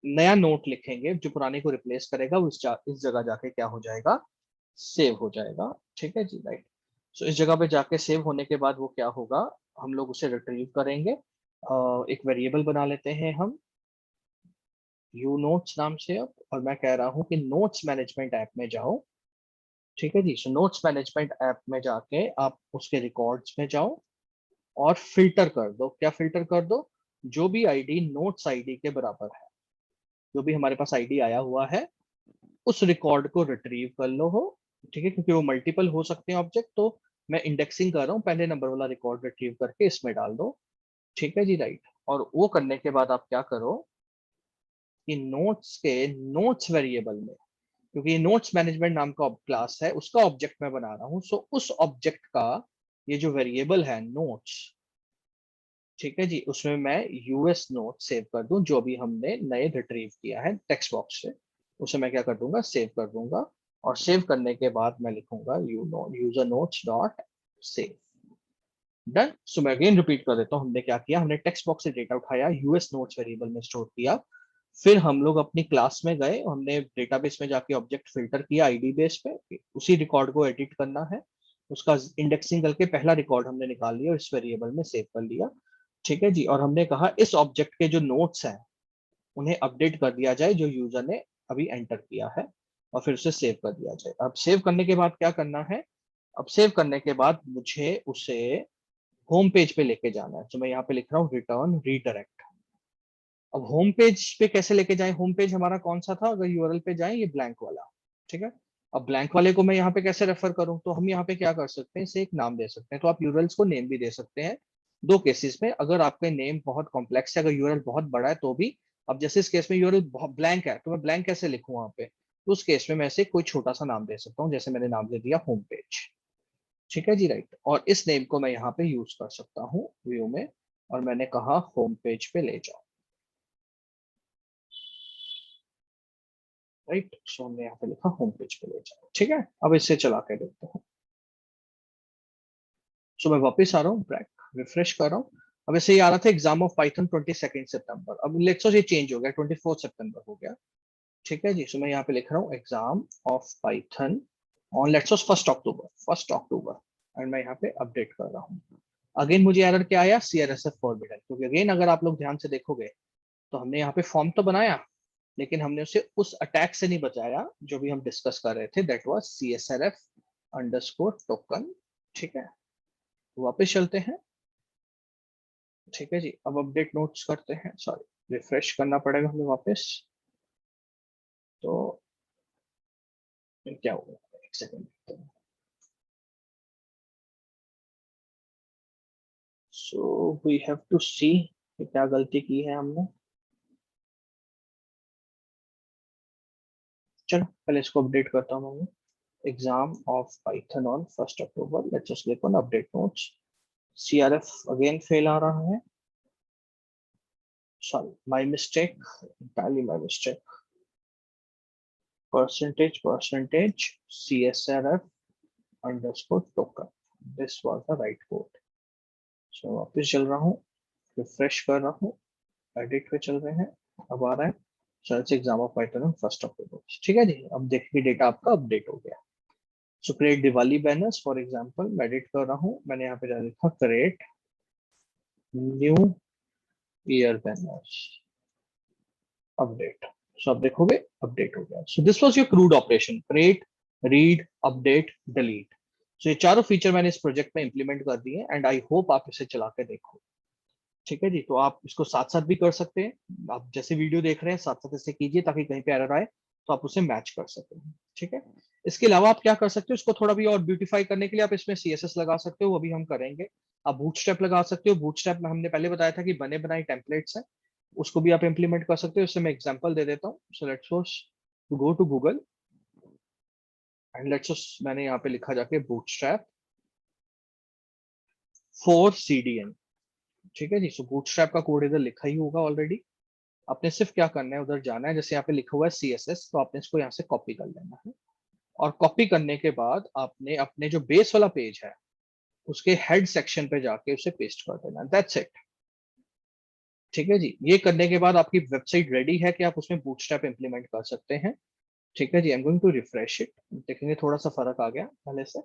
नया नोट लिखेंगे, जो पुराने को रिप्लेस करेगा, वो इस जगह जाके क्या हो जाएगा, सेव हो जाएगा। ठीक है जी। राइट। सो इस जगह पे जाके सेव होने के बाद वो क्या होगा, हम लोग उसे रिट्रीव करेंगे। एक वेरिएबल बना लेते हैं हम यू नोट्स नाम से अब, और मैं कह रहा हूँ कि नोट्स मैनेजमेंट ऐप में जाओ। ठीक है जी। सो नोट्स मैनेजमेंट ऐप में जाके आप उसके रिकॉर्ड्स में जाओ और फिल्टर कर दो। क्या फिल्टर कर दो, जो भी आईडी नोट्स आईडी के बराबर है, जो भी हमारे पास आईडी आया हुआ है उस रिकॉर्ड को रिट्रीव कर लो हो, ठीक है, क्योंकि वो मल्टीपल हो सकते हैं ऑब्जेक्ट, तो मैं इंडेक्सिंग कर रहा हूँ, पहले नंबर वाला रिकॉर्ड रिट्रीव करके इसमें डाल दो, ठीक है जी, राइट। और वो करने के बाद आप क्या करो कि नोट्स के नोट्स वेरिएबल में, क्योंकि ये नोट्स मैनेजमेंट नाम का क्लास है, उसका ऑब्जेक्ट मैं बना रहा हूँ, सो उस ऑब्जेक्ट का ये जो वेरिएबल है नोट्स, ठीक है जी, उसमें मैं यूएस नोट सेव कर दूं, जो भी हमने नए रिट्रीव किया है टेक्स्ट बॉक्स से, उसे मैं क्या कर दूंगा, सेव कर दूंगा। और सेव करने के बाद मैं लिखूंगा user notes dot save, done. So मैं अगेन रिपीट कर देता हूँ, हमने क्या किया, हमने टेक्स्ट बॉक्स से डेटा उठाया, यूएस नोट्स वेरिएबल में स्टोर किया, फिर हम लोग अपनी क्लास में गए, हमने डेटाबेस में जाके ऑब्जेक्ट फिल्टर किया आईडी बेस पे, उसी रिकॉर्ड को एडिट करना है, उसका इंडेक्सिंग करके पहला रिकॉर्ड हमने निकाल लिया और इस वेरिएबल में सेव कर लिया, ठीक है जी। और हमने कहा इस ऑब्जेक्ट के जो नोट्स हैं उन्हें अपडेट कर दिया जाए जो यूजर ने अभी एंटर किया है, और फिर उसे सेव कर दिया जाए। अब सेव करने के बाद क्या करना है, अब सेव करने के बाद मुझे उसे होम पेज पे लेके जाना है, तो मैं यहाँ पे लिख रहा हूँ रिटर्न रीडायरेक्ट। अब होम पेज पे कैसे लेके जाए, होम पेज हमारा कौन सा था, अगर यूआरएल पे जाए ये ब्लैंक वाला, ठीक है। अब ब्लैंक वाले को मैं यहाँ पे कैसे रेफर करूँ, तो हम यहाँ पे क्या कर सकते हैं, इसे एक नाम दे सकते हैं, तो आप यूआरएल्स को नेम भी दे सकते हैं दो केसेस में, अगर आपका नेम बहुत कॉम्प्लेक्स है, अगर यूआरएल बहुत बड़ा है तो भी। अब जैसे इस केस में यूआरएल बहुत ब्लैंक है, तो मैं ब्लैंक कैसे लिखूँ वहां पे, तो उस केस में मैं इसे कोई छोटा सा नाम दे सकता हूँ, जैसे मैंने नाम दे दिया होम पेज, ठीक है जी, राइट। और इस नेम को मैं यहाँ पे यूज कर सकता हूँ व्यू में, और मैंने कहा होम पेज पे ले जाओ, राइट। सो हमने यहाँ पे लिखा होम पेज पे ले जाओ, ठीक है। अब इससे चला के देखते हैं। सो मैं वापस आ रहा हूँ, बैक रिफ्रेश कर रहा हूँ। अब ऐसे ही आ रहा था एग्जाम ऑफ पाइथन 22 सितंबर, अब लेट्स ये चेंज हो गया 24 सितंबर हो गया, ठीक है जी। सो मैं यहाँ पे लिख रहा हूँ exam of Python on let's 1 October and मैं यहाँ पे अपडेट कर रहा हूँ। अगेन मुझे एरर क्या आया, CRSF फॉरबिडन, क्योंकि अगेन अगर आप लोग ध्यान से देखोगे तो हमने यहाँ पे फॉर्म तो बनाया, लेकिन हमने उसे उस अटैक से नहीं बचाया जो भी हम डिस्कस कर रहे थे, दैट वाज CSRF_टोकन, ठीक है। वापस चलते हैं, ठीक है जी। अब अपडेट नोट्स करते हैं, सॉरी रिफ्रेश करना पड़ेगा हमें वापस, तो क्या होगा, एक second. So we have to see क्या गलती की है हमने। चलो पहले इसको अपडेट करता हूँ मैं, exam of Python on 1 October, let's just click on update notes. CRF again fail आ रहा है, sorry, my mistake, entirely my mistake. Percentage CSRF_token. This was the right code. So वापस चल रहा हूँ, रिफ्रेश कर रहा हूँ, एडिट पे चल रहे हैं, अब आ रहा है सर्च एग्जाम ऑफ पाइथन 1 अक्टूबर, ठीक है जी। अब देखिए डेटा आपका अपडेट हो गया। So create Diwali banners for example, मैं एडिट कर रहा हूँ, मैंने यहाँ पे लिखा create new year banners update. So आप देखोगे अपडेट हो गया। So this was your crud operation, create, read, update, delete. So ये चारों फीचर मैंने इस प्रोजेक्ट में इंप्लीमेंट कर दिए एंड आई होप आप इसे चला के देखो, ठीक है जी। तो आप इसको साथ साथ भी कर सकते हैं, आप जैसे वीडियो देख रहे हैं साथ साथ इसे कीजिए ताकि कहीं पे एरर आए तो आप उसे मैच कर सकें, ठीक है। इसके अलावा आप क्या कर सकते हो, इसको थोड़ा भी और ब्यूटीफाई करने के लिए आप इसमें CSS लगा सकते हो, वो भी हम करेंगे। आप बूटस्ट्रैप लगा सकते हो, बूटस्ट्रैप में हमने पहले बताया था कि बने बनाए टेम्पलेट्स हैं, उसको भी आप इंप्लीमेंट कर सकते हो। इससे मैं एग्जांपल दे देता हूँ। So let's go to Google and let's, मैंने यहाँ पे लिखा जाके बूटस्ट्रैप फॉर CDN, ठीक है जी। सो बूटस्ट्रैप का कोड इधर लिखा ही होगा ऑलरेडी, आपने सिर्फ क्या करना है, उधर जाना है, जैसे यहाँ पे लिखा हुआ है CSS, तो आपने इसको यहाँ से कॉपी कर लेना है। और कॉपी करने के बाद आपने अपने जो बेस वाला पेज है उसके हेड सेक्शन पे जाके उसे पेस्ट कर देना, दैट्स इट, ठीक है जी। ये करने के बाद आपकी वेबसाइट रेडी है कि आप उसमें बूटस्ट्रैप इंप्लीमेंट कर सकते हैं, ठीक है जी। I am going to refresh it, देखेंगे थोड़ा सा फर्क आ गया पहले से,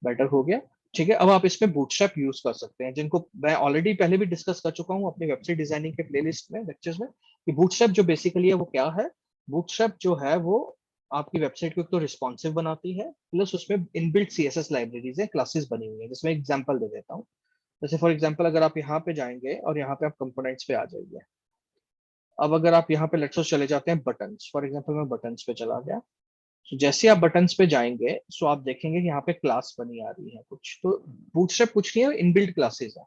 बेटर हो गया, ठीक है। अब आप इसमें बूटस्ट्रैप यूज कर सकते हैं, जिनको मैं ऑलरेडी पहले भी डिस्कस कर चुका हूँ अपनी वेबसाइट डिजाइनिंग के प्लेलिस्ट में, लेक्चर्स में, कि बूटस्ट्रैप जो बेसिकली है वो क्या है। बूटस्ट्रैप जो है वो आपकी वेबसाइट को एक तो रिस्पॉन्सिव बनाती है, प्लस उसमें इनबिल्ट CSS लाइब्रेरीज है, क्लासेस बनी हुई है, जिसमें एग्जांपल दे देता हूँ। जैसे फॉर एग्जांपल अगर आप यहाँ पे जाएंगे और यहाँ पे आप कंपोनेंट्स पे आ जाइए, अब अगर आप यहाँ पे लेट्स चले जाते हैं बटन्स, फॉर एग्जांपल मैं बटन्स पे चला गया, तो जैसे आप बटन्स पे जाएंगे सो आप देखेंगे कि यहाँ पे क्लास बनी आ रही है कुछ, तो बूटस्ट्रैप कुछ नहीं है, इनबिल्ट क्लासेस है।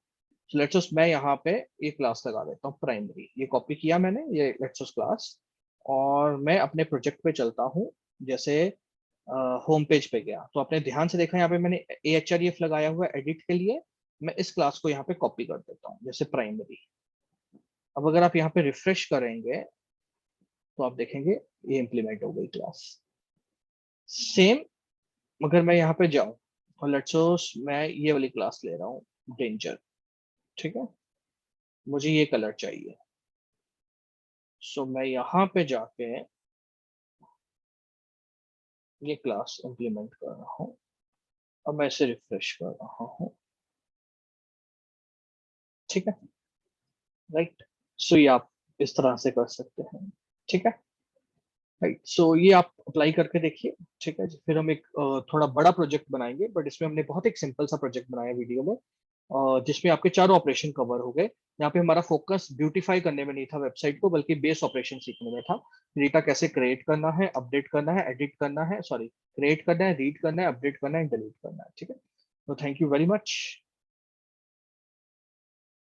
So लेट्स सपोज मैं यहाँ पे ये क्लास लगा देता हूँ प्राइमरी, ये कॉपी किया मैंने ये लेट्स सपोज क्लास, और मैं अपने प्रोजेक्ट पे चलता हूँ। जैसे होम पेज पे गया तो आपने ध्यान से देखा यहाँ पे मैंने AHREF लगाया हुआ है एडिट के लिए। मैं इस क्लास को यहाँ पे कॉपी कर देता हूँ जैसे प्राइमरी। अब अगर आप यहाँ पे रिफ्रेश करेंगे तो आप देखेंगे ये इम्प्लीमेंट हो गई क्लास। सेम अगर मैं यहाँ पे जाऊं और लेट्स सपोज मैं ये वाली क्लास ले रहा हूँ डेंजर, ठीक है, मुझे ये कलर चाहिए। सो मैं यहाँ पे जाके ये क्लास इंप्लीमेंट कर रहा हूँ। अब मैं इसे रिफ्रेश कर रहा हूँ, ठीक है, राइट। सो ये आप इस तरह से कर सकते हैं, ठीक है, राइट। सो ये आप अप्लाई करके देखिए, ठीक है जी। फिर हम एक थोड़ा बड़ा प्रोजेक्ट बनाएंगे, बट इसमें हमने बहुत एक सिंपल सा प्रोजेक्ट बनाया वीडियो में, जिसमें आपके चारों ऑपरेशन कवर हो गए। यहाँ पे हमारा फोकस ब्यूटीफाई करने में नहीं था वेबसाइट को, बल्कि बेस ऑपरेशन सीखने में था। डेटा कैसे क्रिएट करना है, अपडेट करना है, एडिट करना है, सॉरी क्रिएट करना है, रीड करना है, अपडेट करना है, डिलीट करना है, ठीक है। तो थैंक यू वेरी मच।